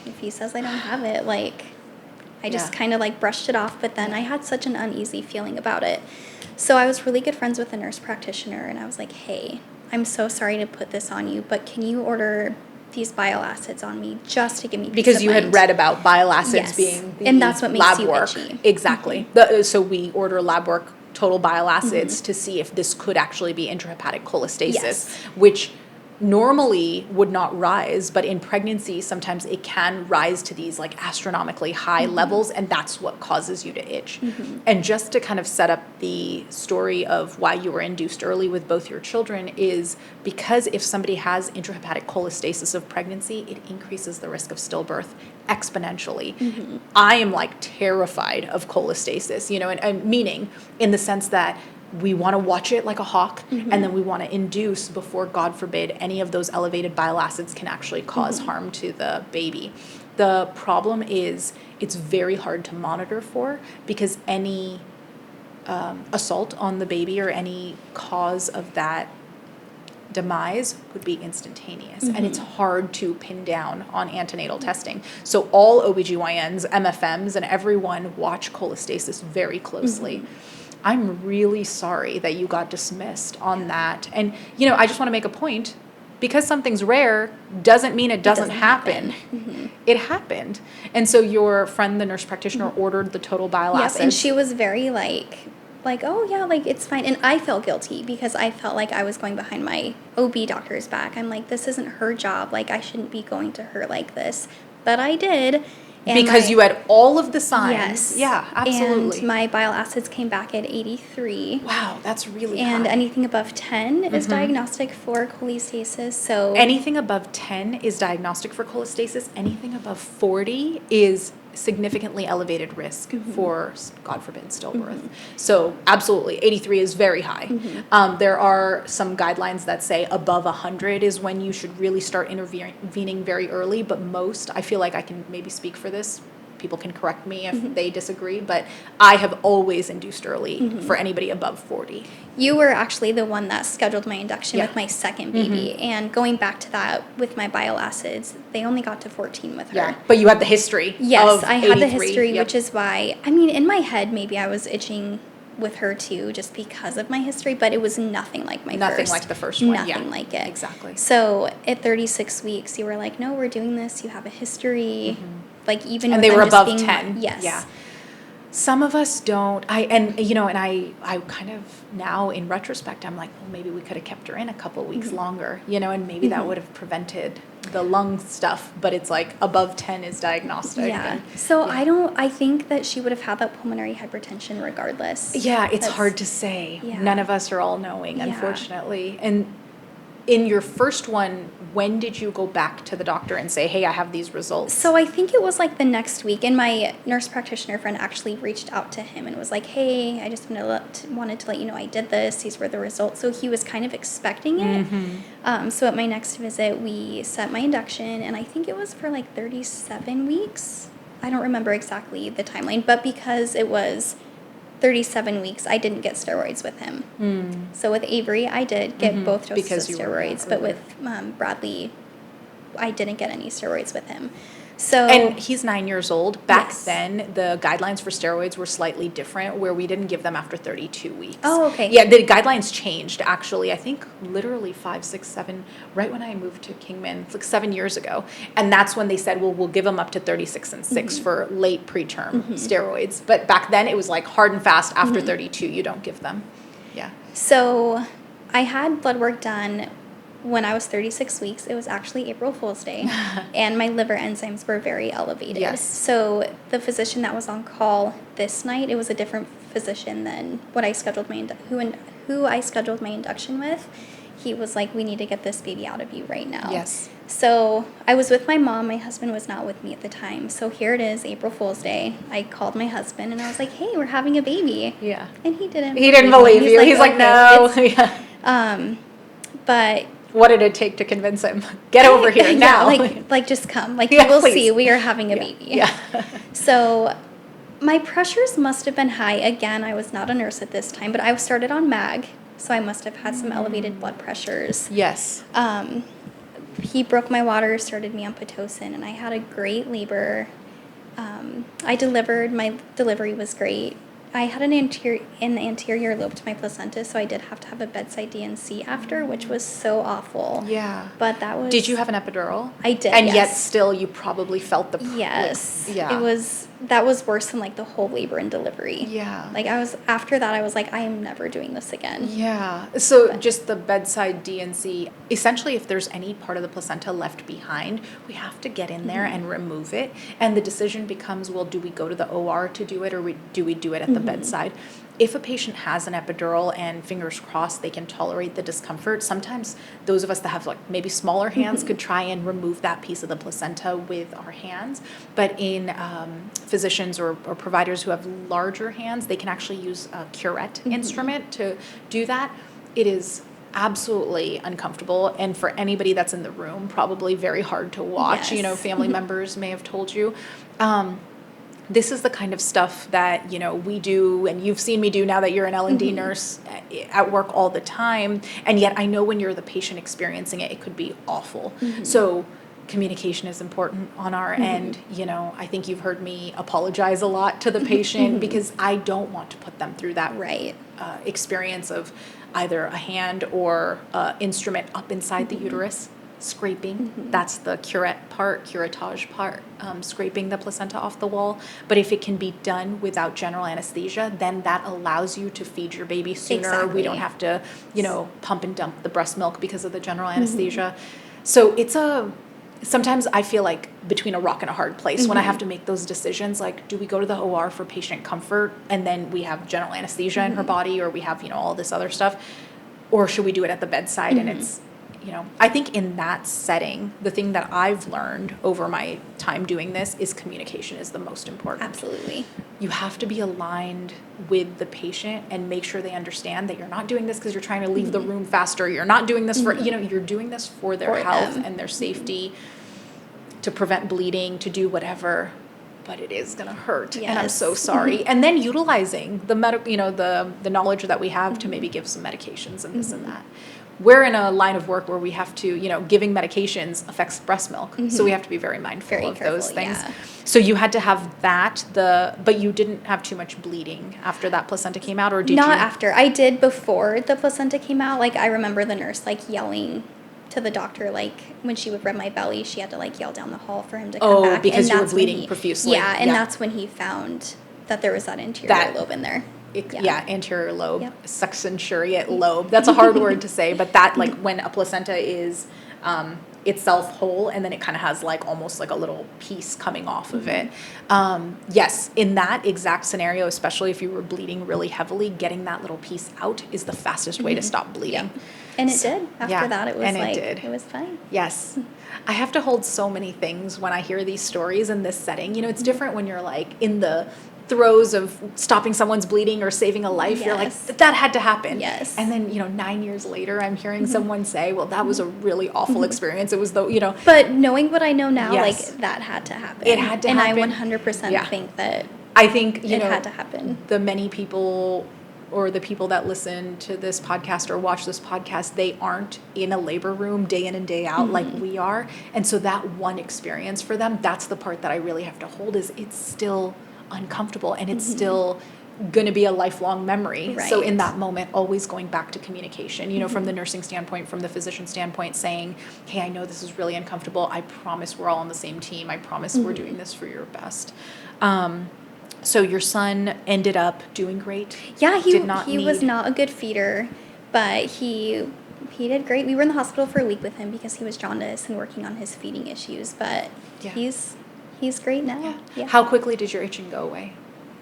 If he says I don't have it, I just kind of brushed it off. But then I had such an uneasy feeling about it. So I was really good friends with a nurse practitioner, and I was hey, I'm so sorry to put this on you, but can you order these bile acids on me just to give me peace because of you mind? had read about bile acids being the and that's what makes lab you work. itchy. Exactly. So we order lab work, total bile acids, to see if this could actually be intrahepatic cholestasis, which normally would not rise, but in pregnancy sometimes it can rise to these astronomically high levels, and that's what causes you to itch. And just to kind of set up the story of why you were induced early with both your children is because if somebody has intrahepatic cholestasis of pregnancy, it increases the risk of stillbirth exponentially. I am terrified of cholestasis, and meaning in the sense that we want to watch it like a hawk, and then we want to induce before, God forbid, any of those elevated bile acids can actually cause harm to the baby. The problem is it's very hard to monitor for, because any assault on the baby or any cause of that demise would be instantaneous, and it's hard to pin down on antenatal testing. So all OBGYNs, MFMs, and everyone watch cholestasis very closely. I'm really sorry that you got dismissed on that. And, I just want to make a point. Because something's rare doesn't mean it doesn't happen. It happened. And so your friend, the nurse practitioner, ordered the total bile acids. And she was very oh yeah, it's fine. And I felt guilty because I felt like I was going behind my OB doctor's back. I'm this isn't her job. I shouldn't be going to her like this. But I did. And because you had all of the signs. Yes. Yeah, absolutely. And my bile acids came back at 83. Wow, that's really high. And anything above 10 is diagnostic for cholestasis. So anything above 10 is diagnostic for cholestasis. Anything above 40 is significantly elevated risk for, God forbid, stillbirth. So absolutely, 83 is very high. There are some guidelines that say above 100 is when you should really start intervening very early, but most, I feel like I can maybe speak for this, people can correct me if they disagree, but I have always induced early for anybody above 40. You were actually the one that scheduled my induction with my second baby. And going back to that with my bile acids, they only got to 14 with her. Yeah, but you had the history. Yes, of I had the 83. history, which is why, in my head, maybe I was itching with her too, just because of my history, but it was nothing like my first. Nothing like the first one. Nothing like it. Exactly. So at 36 weeks, you were no, we're doing this. You have a history. Even and with they were them just above being 10. Yes. Yeah. Some of us don't. I kind of now in retrospect, I'm like, well, maybe we could have kept her in a couple weeks longer, and maybe that would have prevented the lung stuff, but it's like above 10 is diagnostic. Yeah. So I think that she would have had that pulmonary hypertension regardless. Yeah, it's hard to say. Yeah. None of us are all knowing, unfortunately. And in your first one, when did you go back to the doctor and say, hey, I have these results? So I think it was like the next week, and my nurse practitioner friend actually reached out to him and was like, hey, I just wanted to let you know I did this. These were the results. So he was kind of expecting it. So at my next visit, we set my induction, and I think it was for like 37 weeks. I don't remember exactly the timeline, but because it was 37 weeks, I didn't get steroids with him. So with Avery, I did get both doses of steroids, but with Bradley, I didn't get any steroids with him. So and he's 9 years old. Back then, the guidelines for steroids were slightly different, where we didn't give them after 32 weeks. Oh, okay. Yeah, the guidelines changed, actually, I think literally 5, 6, 7, right when I moved to Kingman, like 7 years ago. And that's when they said, well, we'll give them up to 36 and 6 for late preterm steroids. But back then, it was like hard and fast, after 32, you don't give them. Yeah. So I had blood work done when I was 36 weeks. It was actually April Fool's Day, and my liver enzymes were very elevated. Yes. So the physician that was on call this night, it was a different physician than what I scheduled who I scheduled my induction with. He was like, we need to get this baby out of you right now. Yes. So I was with my mom. My husband was not with me at the time. So here it is, April Fool's Day. I called my husband, and I was like, hey, we're having a baby. Yeah. And he didn't believe you. He's like, no. Yeah. But what did it take to convince him? Get over here now. Like just come. Like, you will see, we are having a baby. Yeah. So my pressures must have been high. Again, I was not a nurse at this time, but I started on MAG, so I must have had some elevated blood pressures. Yes. He broke my water, started me on Pitocin, and I had a great labor. I delivered. My delivery was great. I had an anterior lobe to my placenta, so I did have to have a bedside DNC after, which was so awful. Yeah. But that was... Did you have an epidural? I did, and yes. yet still you probably felt the... Yes. Yeah. That was worse than like the whole labor and delivery. Yeah. Like after that I was like, I am never doing this again. Yeah. So just the bedside DNC, essentially if there's any part of the placenta left behind, we have to get in there and remove it. And the decision becomes, well, do we go to the OR to do it, or do we do it at the bedside? If a patient has an epidural and fingers crossed they can tolerate the discomfort, sometimes those of us that have like maybe smaller hands could try and remove that piece of the placenta with our hands. But in physicians or providers who have larger hands, they can actually use a curette instrument to do that. It is absolutely uncomfortable, and for anybody that's in the room, probably very hard to watch. Yes. Family members may have told you. This is the kind of stuff that, we do, and you've seen me do now that you're an L&D nurse at work all the time. And yet I know when you're the patient experiencing it, it could be awful. So communication is important on our end. I think you've heard me apologize a lot to the patient because I don't want to put them through that experience of either a hand or instrument up inside the uterus. Scraping, that's the curettage part, scraping the placenta off the wall. But if it can be done without general anesthesia, then that allows you to feed your baby sooner. Exactly. We don't have to, pump and dump the breast milk because of the general anesthesia. So sometimes I feel like between a rock and a hard place when I have to make those decisions, like, do we go to the OR for patient comfort and then we have general anesthesia in her body, or we have, all this other stuff, or should we do it at the bedside? And it's, I think in that setting, the thing that I've learned over my time doing this is communication is the most important. Absolutely. You have to be aligned with the patient and make sure they understand that you're not doing this because you're trying to leave the room faster. You're not doing this for, you're doing this for their health and their safety, to prevent bleeding, to do whatever. But it is going to hurt, and I'm so sorry. And then utilizing the the knowledge that we have to maybe give some medications and this and that. We're in a line of work where we have to, giving medications affects breast milk. So we have to be very mindful of those things. Yeah. So you had to have that, but you didn't have too much bleeding after that placenta came out, or did you? Not after. I did before the placenta came out. Like, I remember the nurse, yelling to the doctor, when she would rub my belly, she had to, yell down the hall for him to come back. Oh, because and you were bleeding profusely. Yeah, and that's when he found that there was that anterior lobe in there. Anterior lobe, Yep. succenturiate lobe. That's a hard word to say, but that, like, when a placenta is itself whole, and then it kind of has like almost like a little piece coming off of it. Yes, in that exact scenario, especially if you were bleeding really heavily, getting that little piece out is the fastest way to stop bleeding. Yeah. And it did. After that, it was it was fine. Yes. I have to hold so many things when I hear these stories in this setting. You know, it's different when you're like in the throes of stopping someone's bleeding or saving a life. You're like, that had to happen. Yes. And then, 9 years later, I'm hearing someone say, well, that was a really awful experience. It was But knowing what I know now, Yes. like, that had to happen. It had to happen. And I 100% think that I think, it had to happen. The many people or the people that listen to this podcast or watch this podcast, they aren't in a labor room day in and day out like we are. And so that one experience for them, that's the part that I really have to hold, is it's still uncomfortable and it's still going to be a lifelong memory. Right. So in that moment, always going back to communication, from the nursing standpoint, from the physician standpoint, saying, hey, I know this is really uncomfortable. I promise we're all on the same team. I promise we're doing this for your best. So your son ended up doing great? Yeah, he was not a good feeder, but he did great. We were in the hospital for a week with him because he was jaundiced and working on his feeding issues, but he's great now. Yeah. How quickly did your itching go away?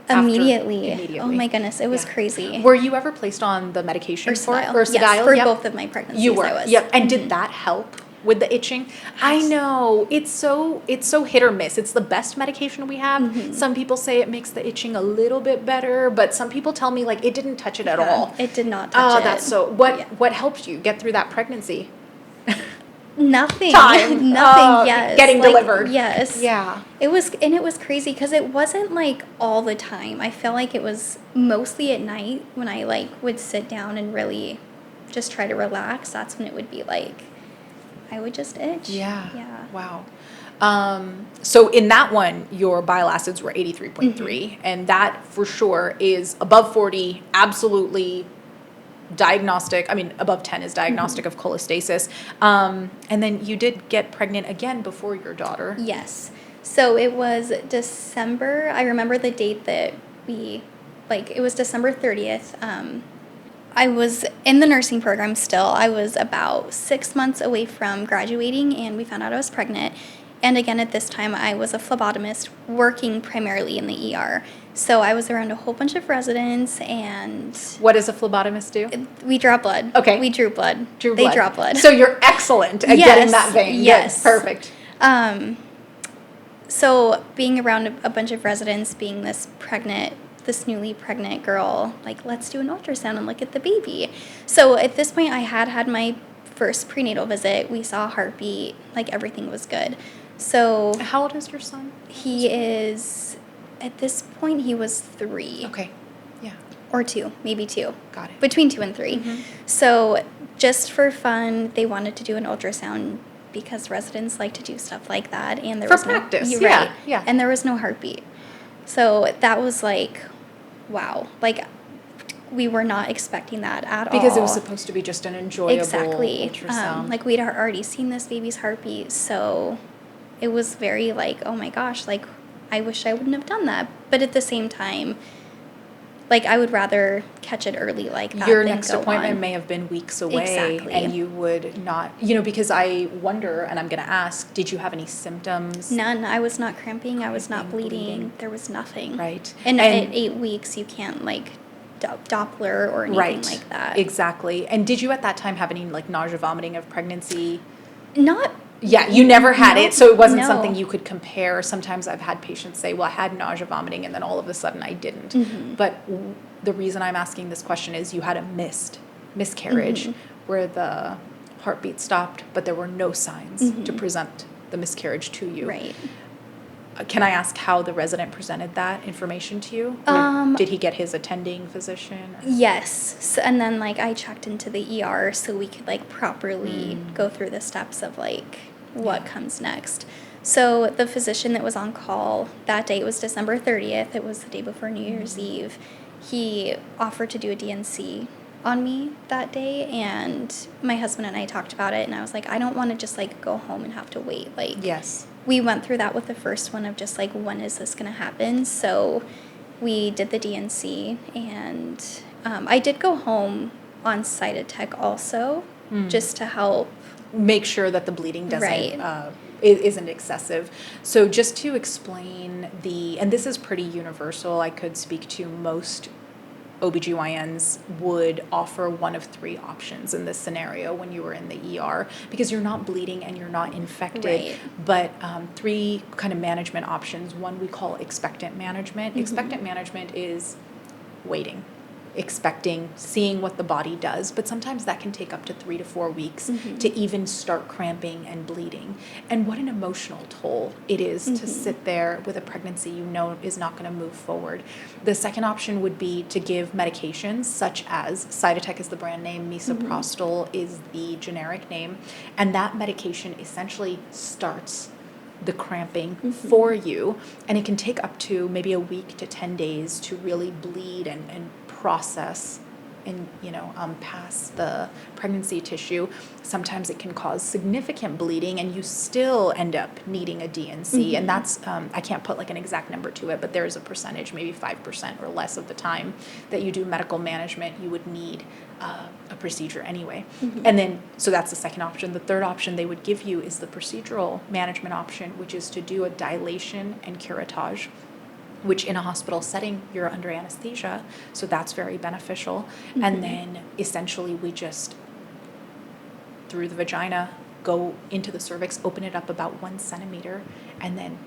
Immediately. Oh my goodness, it was crazy. Were you ever placed on the medication for it? Or Sedile? Yes, for both of my pregnancies. You were. I was. Yep. And did that help with the itching? I know. It's so hit or miss. It's the best medication we have. Some people say it makes the itching a little bit better, but some people tell me like it didn't touch it at all. It did not touch it. Oh, that's so. What helped you get through that pregnancy? Nothing. Time. Nothing. Yes. Getting delivered. Yes. Yeah. It was crazy because it wasn't like all the time. I felt like it was mostly at night when I like would sit down and really just try to relax. That's when it would be like I would just itch. Yeah. Yeah. Wow. So in that one, your bile acids were 83.3, and that for sure is above 40, absolutely diagnostic. I mean, above 10 is diagnostic of cholestasis. And then you did get pregnant again before your daughter. Yes. So it was December. I remember the date that it was December 30th. I was in the nursing program still. I was about 6 months away from graduating, and we found out I was pregnant. And again, at this time, I was a phlebotomist working primarily in the ER. So I was around a whole bunch of residents, and What does a phlebotomist do? we draw blood. Okay. We drew blood. Drew They blood. draw blood. So you're excellent at getting that vein. Yes. Good. Perfect. So being around a bunch of residents, being this newly pregnant girl, like, let's do an ultrasound and look at the baby. So at this point, I had my first prenatal visit. We saw a heartbeat, like everything was good. So How old is your son? At this point, he was 3. Okay. Yeah. Or 2, maybe 2. Got it. Between 2 and 3. So just for fun, they wanted to do an ultrasound because residents like to do stuff like that. And there For was practice, no, yeah, right. yeah. And there was no heartbeat. So that was like, wow. Like, we were not expecting that at all. Because it was supposed to be just an enjoyable Exactly. ultrasound. Like, we'd already seen this baby's heartbeat, so it was very like, oh my gosh, like, I wish I wouldn't have done that. But at the same time, like, I would rather catch it early like that Your than next go appointment on. may have been weeks away. Exactly. And you would not, because I wonder, and I'm going to ask, did you have any symptoms? None. I was not cramping. I was not bleeding. bleeding. There was nothing. Right. And at 8 weeks, you can't, like, Doppler or anything like that. Exactly. And did you at that time have any, like, nausea, vomiting of pregnancy? Not. Yeah, you never had No, it, so it wasn't no. something you could compare. Sometimes I've had patients say, well, I had nausea, vomiting, and then all of a sudden I didn't. But the reason I'm asking this question is you had a miscarriage where the heartbeat stopped, but there were no signs to present the miscarriage to you. Right. Can I ask how the resident presented that information to you? Or did he get his attending physician? Or? Yes. So, and then, like, I checked into the ER so we could, like, properly go through the steps of, like, what comes next. So the physician that was on call that day, it was December 30th. It was the day before New Year's Eve. He offered to do a DNC on me that day, and my husband and I talked about it, and I was like, I don't want to just, like, go home and have to wait. Like, Yes. we went through that with the first one of just, like, when is this going to happen? So we did the DNC, and I did go home on Cytotec also, just to help. Make sure that the bleeding doesn't Right. isn't excessive. So just to explain and this is pretty universal, I could speak to most OBGYNs would offer one of three options in this scenario when you were in the ER, because you're not bleeding and you're not infected. Right. But three kind of management options. One we call expectant management. Expectant management is waiting, expecting, seeing what the body does, but sometimes that can take up to 3 to 4 weeks to even start cramping and bleeding. And what an emotional toll it is to sit there with a pregnancy you know is not going to move forward. The second option would be to give medications such as Cytotec is the brand name, misoprostol is the generic name, and that medication essentially starts the cramping for you, and it can take up to maybe a week to 10 days to really bleed and process and pass the pregnancy tissue. Sometimes it can cause significant bleeding and you still end up needing a DNC, and that's I can't put like an exact number to it, but there is a percentage, maybe 5% or less of the time that you do medical management, you would need a procedure anyway. And then, so that's the second option. The third option they would give you is the procedural management option, which is to do a dilation and curettage, which in a hospital setting, you're under anesthesia, so that's very beneficial. And then essentially we just, through the vagina, go into the cervix, open it up about 1 centimeter, and then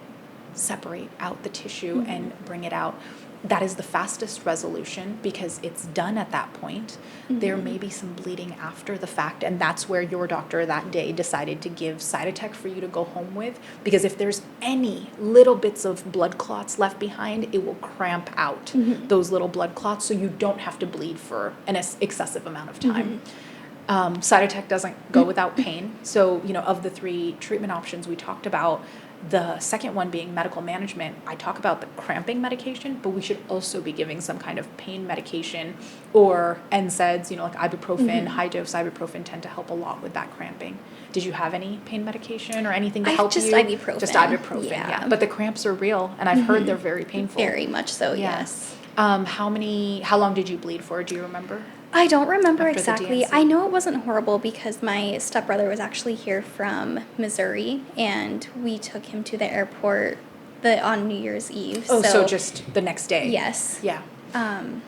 separate out the tissue and bring it out. That is the fastest resolution because it's done at that point. There may be some bleeding after the fact, and that's where your doctor that day decided to give Cytotec for you to go home with, because if there's any little bits of blood clots left behind, it will cramp out those little blood clots, so you don't have to bleed for an excessive amount of time. Cytotec doesn't go without pain. So, of the three treatment options we talked about, the second one being medical management, I talk about the cramping medication, but we should also be giving some kind of pain medication or NSAIDs, like ibuprofen, high dose ibuprofen tend to help a lot with that cramping. Did you have any pain medication or anything to help you? Just ibuprofen. Just ibuprofen, yeah. But the cramps are real, and I've heard they're very painful. Very much so, yes. How long did you bleed for? Do you remember? I don't remember After the exactly. DNC? I know it wasn't horrible because my stepbrother was actually here from Missouri, and we took him to the airport on New Year's Eve. Oh, so just the next day? Yes. Yeah. And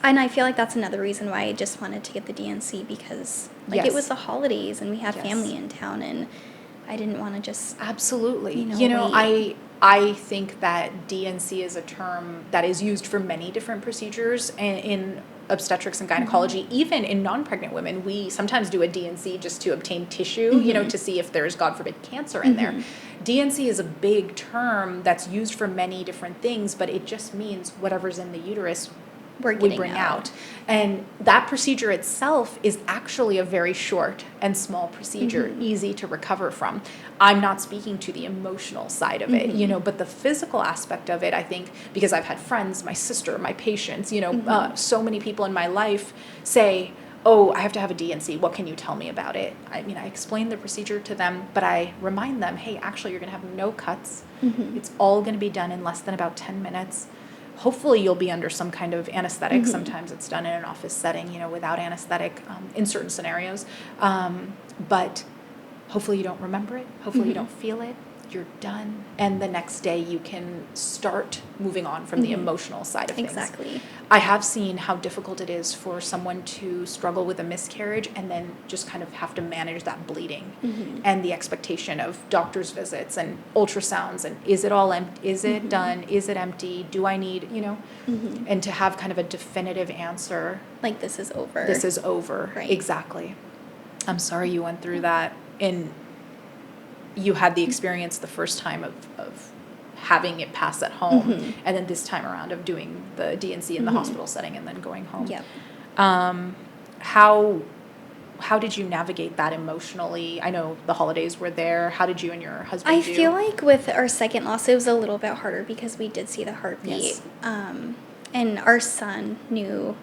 I feel like that's another reason why I just wanted to get the DNC, because it was the holidays and we had family in town, and I didn't want to just Absolutely. wait. I think that DNC is a term that is used for many different procedures in obstetrics and gynecology. Even in non-pregnant women, we sometimes do a DNC just to obtain tissue, to see if there's, God forbid, cancer in there. DNC is a big term that's used for many different things, but it just means whatever's in the uterus we bring out. And that procedure itself is actually a very short and small procedure, easy to recover from. I'm not speaking to the emotional side of it, but the physical aspect of it, I think, because I've had friends, my sister, my patients, so many people in my life say, oh, I have to have a DNC. What can you tell me about it? I explain the procedure to them, but I remind them, hey, actually, you're going to have no cuts. It's all going to be done in less than about 10 minutes. Hopefully you'll be under some kind of anesthetic. Sometimes it's done in an office setting, without anesthetic in certain scenarios. But hopefully you don't remember it. Hopefully you don't feel it. You're done. And the next day you can start moving on from the emotional side of things. Exactly. I have seen how difficult it is for someone to struggle with a miscarriage and then just kind of have to manage that bleeding and the expectation of doctor's visits and ultrasounds and is it all empty? Is it done? Is it empty? Do I need, and to have kind of a definitive answer. Like, this is over. This is over. Right. Exactly. I'm sorry you went through that, and you had the experience the first time of having it pass at home, and then this time around of doing the DNC in the hospital setting and then going home. Yep. How did you navigate that emotionally? I know the holidays were there. How did you and your husband I do? feel like with our second loss, it was a little bit harder because we did see the heartbeat. Yes. And our son knew,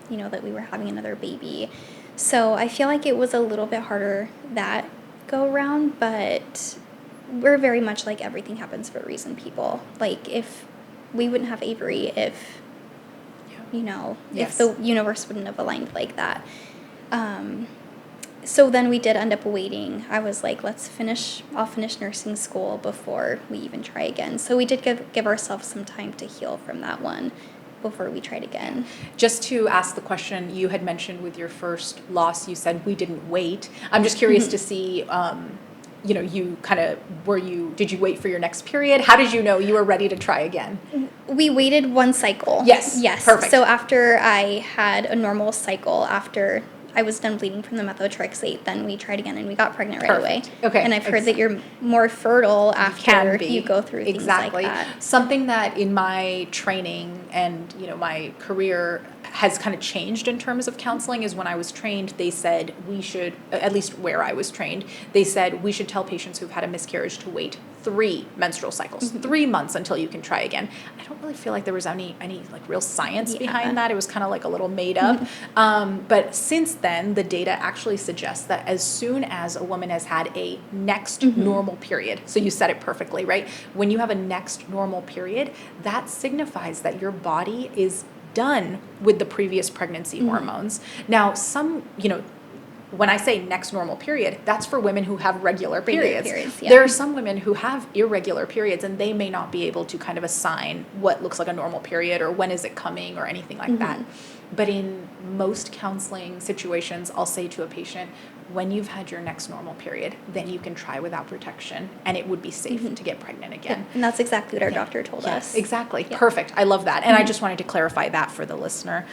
that we were having another baby. So I feel like it was a little bit harder that go around, but we're very much like everything happens for a reason people. Like, if we wouldn't have Avery if, you know, Yes. if the universe wouldn't have aligned like that. So then we did end up waiting. I was like, I'll finish nursing school before we even try again. So we did give ourselves some time to heal from that one before we tried again. Just to ask the question, you had mentioned with your first loss, you said we didn't wait. I'm just curious to see, you know, you kind of, did you wait for your next period? How did you know you were ready to try again? We waited one cycle. Yes. Yes. Perfect. So after I had a normal cycle, after I was done bleeding from the methotrexate, then we tried again and we got pregnant right away. Okay. And I've heard that you're more fertile after you go through things like that. Something that in my training and, you know, my career has kind of changed in terms of counseling is when I was trained, they said we should, at least where I was trained, they said we should tell patients who've had a miscarriage to wait 3 menstrual cycles, 3 months until you can try again. I don't really feel like there was any like real science behind that. It was kind of like a little made up. But since then, the data actually suggests that as soon as a woman has had a next normal period, so you said it perfectly, right? When you have a next normal period, that signifies that your body is done with the previous pregnancy hormones. Now, you know, when I say next normal period, that's for women who have regular periods. There are some women who have irregular periods and they may not be able to kind of assign what looks like a normal period or when is it coming or anything like that. But in most counseling situations, I'll say to a patient, when you've had your next normal period, then you can try without protection and it would be safe to get pregnant again. And that's exactly what our doctor told us. Exactly. Perfect. I love that. And I just wanted to clarify that for the listener.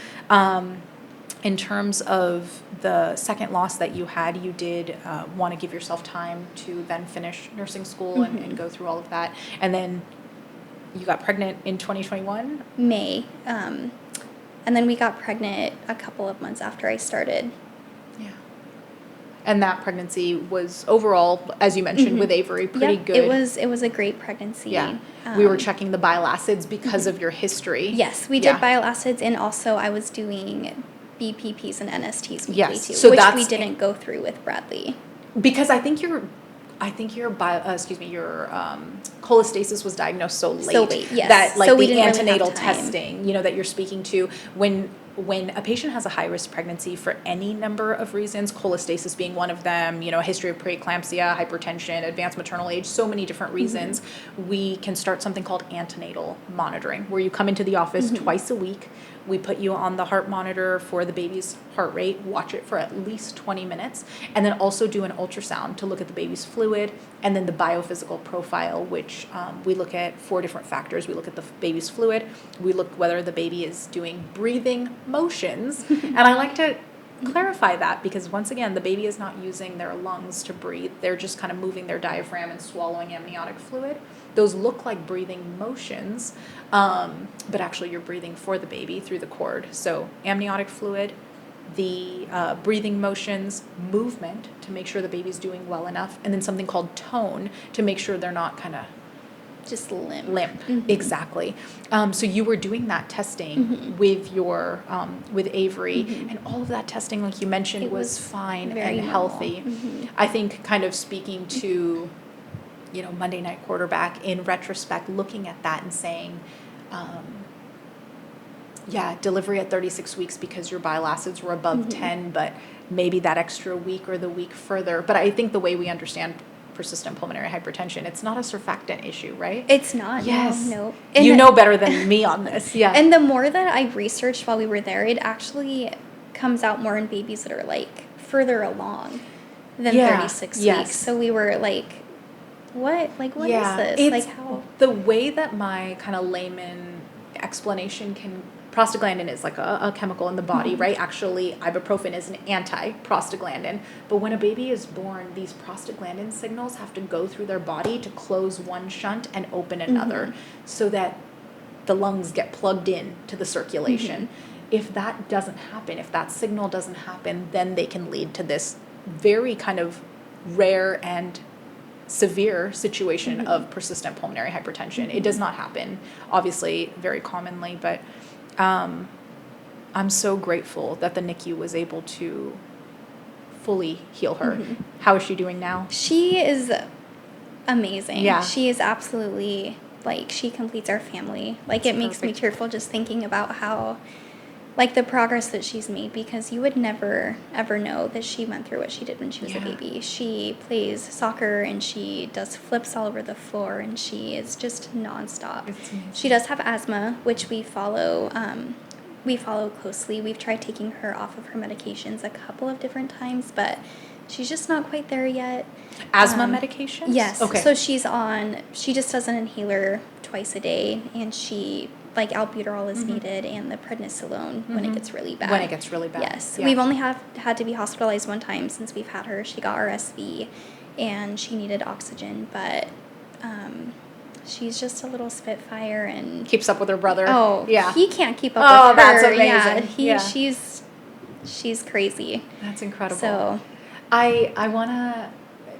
In terms of the second loss that you had, you did want to give yourself time to then finish nursing school and go through all of that. And then you got pregnant in 2021? May. And then we got pregnant a couple of months after I started. Yeah. And that pregnancy was overall, as you mentioned, with Avery, pretty good. It was a great pregnancy. Yeah. We were checking the bile acids because of your history. Yes, we did bile acids, and also I was doing BPPs and NSTs weekly too, so which we didn't go through with Bradley. Because I think your cholestasis was diagnosed so late, yes. that like so we the didn't antenatal really have time. testing, you know, that you're speaking to when a patient has a high-risk pregnancy for any number of reasons, cholestasis being one of them, you know, a history of preeclampsia, hypertension, advanced maternal age, so many different reasons, we can start something called antenatal monitoring, where you come into the office twice a week. We put you on the heart monitor for the baby's heart rate, watch it for at least 20 minutes, and then also do an ultrasound to look at the baby's fluid, and then the biophysical profile, which we look at 4 different factors. We look at the baby's fluid, we look whether the baby is doing breathing motions, and I like to clarify that because once again, the baby is not using their lungs to breathe. They're just kind of moving their diaphragm and swallowing amniotic fluid. Those look like breathing motions, but actually you're breathing for the baby through the cord. So amniotic fluid, the breathing motions, movement to make sure the baby's doing well enough, and then something called tone to make sure they're not kind of just limp. Exactly. So you were doing that testing with your with Avery, and all of that testing, like you mentioned, was fine and healthy. I think kind of speaking to, you know, Monday Night Quarterback in retrospect, looking at that and saying, delivery at 36 weeks because your bile acids were above 10, but maybe that extra week or the week further. But I think the way we understand persistent pulmonary hypertension, it's not a surfactant issue, right? It's not. Yes. No. You know better than me on this. Yeah. And the more that I researched while we were there, it actually comes out more in babies that are like further along than 36 weeks. So we were like, what? Like, what is this? It's like, how? The way that my kind of layman explanation can, prostaglandin is like a chemical in the body, right? Actually, ibuprofen is an anti-prostaglandin. But when a baby is born, these prostaglandin signals have to go through their body to close one shunt and open another so that the lungs get plugged in to the circulation. If that doesn't happen, if that signal doesn't happen, then they can lead to this very kind of rare and severe situation of persistent pulmonary hypertension. It does not happen, obviously, very commonly, but I'm so grateful that the NICU was able to fully heal her. How is she doing now? She is amazing. Yeah. She is absolutely Like, she completes our family. Like, it makes me perfect. tearful just thinking about how, like, the progress that she's made, because you would never, ever know that she went through what she did when she was a Yeah. baby. She plays soccer, and she does flips all over the floor, and she is just nonstop. It's amazing. She does have asthma, which we follow closely. We've tried taking her off of her medications a couple of different times, but she's just not quite there yet. Asthma medications? Yes. Okay. So she just does an inhaler twice a day, and like, albuterol is needed, and the prednisolone when it gets really bad. When it gets really bad. Yes. Yeah. We've only had to be hospitalized one time since we've had her. She got RSV, and she needed oxygen, but she's just a little spitfire, and Keeps up with her brother. oh, Yeah. he can't keep up Oh, with her. that's amazing. Yeah. She's crazy. That's incredible. So I want to,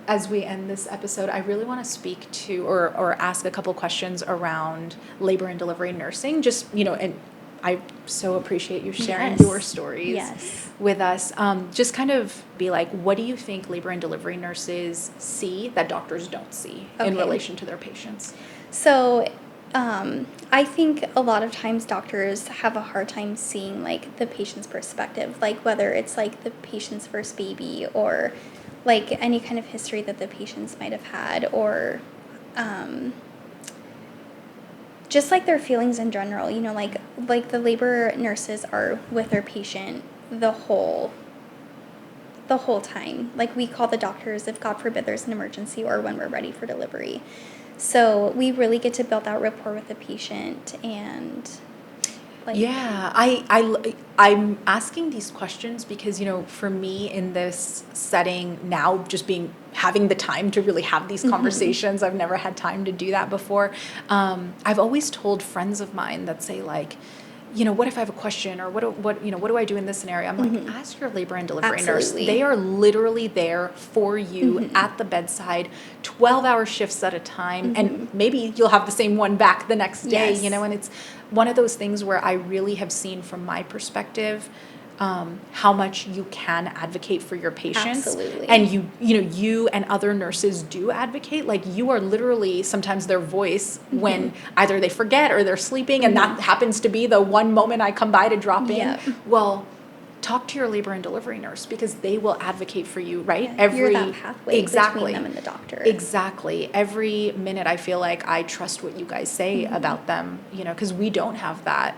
as we end this episode, I really want to speak to or ask a couple questions around labor and delivery nursing. Just, and I so appreciate you sharing Yes. your stories Yes. with us. Just kind of be like, what do you think labor and delivery nurses see that doctors don't see in Okay. relation to their patients? So, I think a lot of times doctors have a hard time seeing, like, the patient's perspective, like, whether it's, like, the patient's first baby, or, like, any kind of history that the patients might have had, or just, like, their feelings in general. Like the labor nurses are with their patient the whole time. Like, we call the doctors if, God forbid, there's an emergency, or when we're ready for delivery. So we really get to build that rapport with the patient, and, like, Yeah, I'm asking these questions because, for me in this setting now, just having the time to really have these conversations, I've never had time to do that before. I've always told friends of mine that say, like, what if I have a question, or what do I do in this scenario? I'm like, ask your labor and delivery nurse. Absolutely. They are literally there for you at the bedside, 12-hour shifts at a time, and maybe you'll have the same one back the next day, Yes. and it's one of those things where I really have seen from my perspective how much you can advocate for your patients. Absolutely. And you and other nurses do advocate. Like, you are literally sometimes their voice when either they forget or they're sleeping, and that happens to be the one moment I come by to drop in. Yep. Well, talk to your labor and delivery nurse, because they will advocate for you, right? Yeah, you're that pathway between them and the doctor. Exactly. Every minute I feel like I trust what you guys say about them, because we don't have that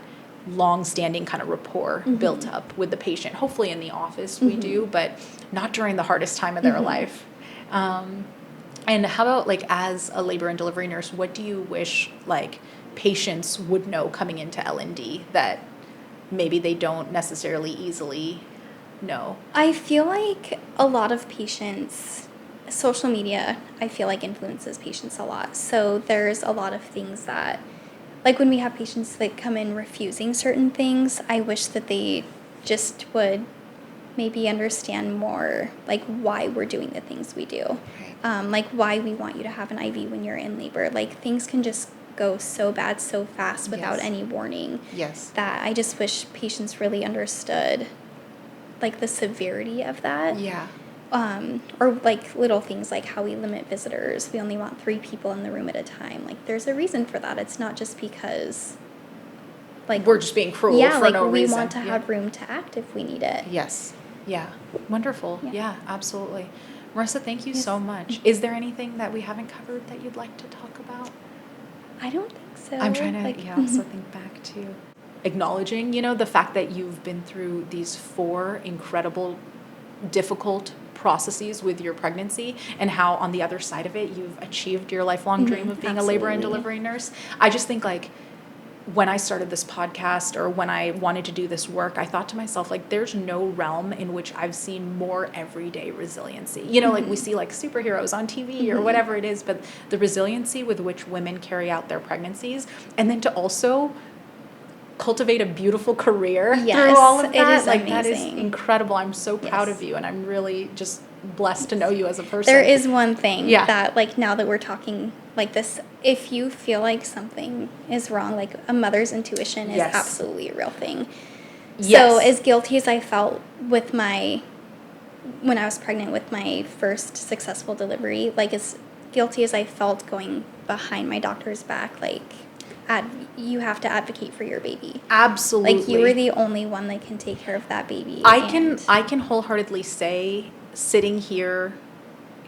long-standing kind of rapport built up with the patient. Hopefully in the office we do, but not during the hardest time of their life. And how about, like, as a labor and delivery nurse, what do you wish, like, patients would know coming into L&D that maybe they don't necessarily easily know? I feel like a lot of patients, social media, I feel like influences patients a lot. So there's a lot of things that, like, when we have patients that come in refusing certain things, I wish that they just would maybe understand more, like, why we're doing the things we do. Like, why we want you to have an IV when you're in labor. Like, things can just go so bad so fast without Yes. any warning. Yes. That I just wish patients really understood, like, the severity of that. Yeah. Or, like, little things like how we limit visitors. We only want 3 people in the room at a time. Like, there's a reason for that. It's not just because, like, We're just being cruel yeah, for like, no we reason. want to have room to act if we need it. Yes. Yeah. Wonderful. Yeah. Yeah, absolutely. Marissa, thank you Yes. so much. Is there anything that we haven't covered that you'd like to talk about? I don't think so. I'm trying to, like, also think back to acknowledging, the fact that you've been through these 4 incredible, difficult processes with your pregnancy, and how on the other side of it, you've achieved your lifelong dream of being a labor and Absolutely. delivery nurse. I just think, like, when I started this podcast, or when I wanted to do this work, I thought to myself, like, there's no realm in which I've seen more everyday resiliency. Like, we see, like, superheroes on TV or whatever it is, but the resiliency with which women carry out their pregnancies, and then to also cultivate a beautiful career Yes, through all of it that. is Like, that is amazing. incredible. I'm so proud Yes. of you, and I'm really just blessed to know you as a person. There is one thing Yeah. that, like, now that we're talking like this, if you feel like something is wrong, like, a mother's intuition is Yes. absolutely a real thing. Yes. So as guilty as I felt when I was pregnant with my first successful delivery, like, guilty as I felt going behind my doctor's back, like, you have to advocate for your baby. Absolutely. Like, you are the only one that can take care of that baby. I can wholeheartedly say, sitting here,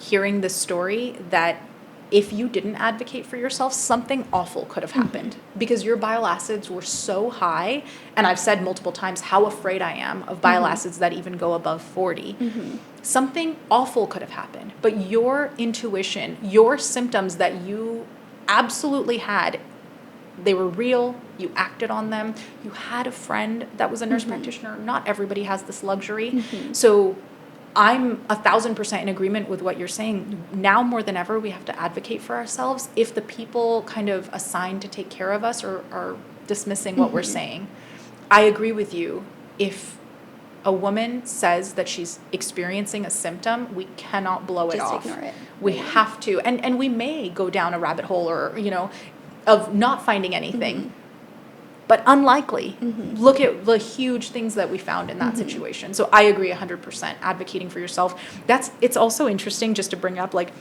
hearing this story, that if you didn't advocate for yourself, something awful could have happened because your bile acids were so high. And I've said multiple times how afraid I am of bile acids that even go above 40. Something awful could have happened. But your intuition, your symptoms that you absolutely had, they were real. You acted on them. You had a friend that was a nurse practitioner. Not everybody has this luxury. So I'm 1,000% in agreement with what you're saying. Now more than ever, we have to advocate for ourselves. If the people kind of assigned to take care of us are dismissing what we're saying, I agree with you. If a woman says that she's experiencing a symptom, we cannot blow it off. Just ignore it. We have to. And we may go down a rabbit hole or, of not finding anything. But unlikely. Look at the huge things that we found in that situation. So I agree 100%. Advocating for yourself. It's also interesting just to bring up, like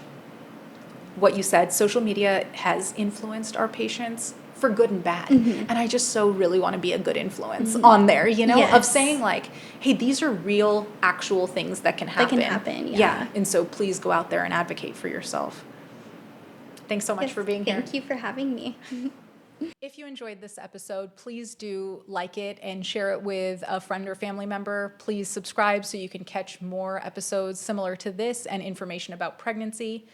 what you said. Social media has influenced our patients for good and bad. And I just so really want to be a good influence on there, of saying like, hey, these are real, actual things that can happen. That can happen, yeah. And so please go out there and advocate for yourself. Thanks so much for being here. Thank you for having me. If you enjoyed this episode, please do like it and share it with a friend or family member. Please subscribe so you can catch more episodes similar to this and information about pregnancy.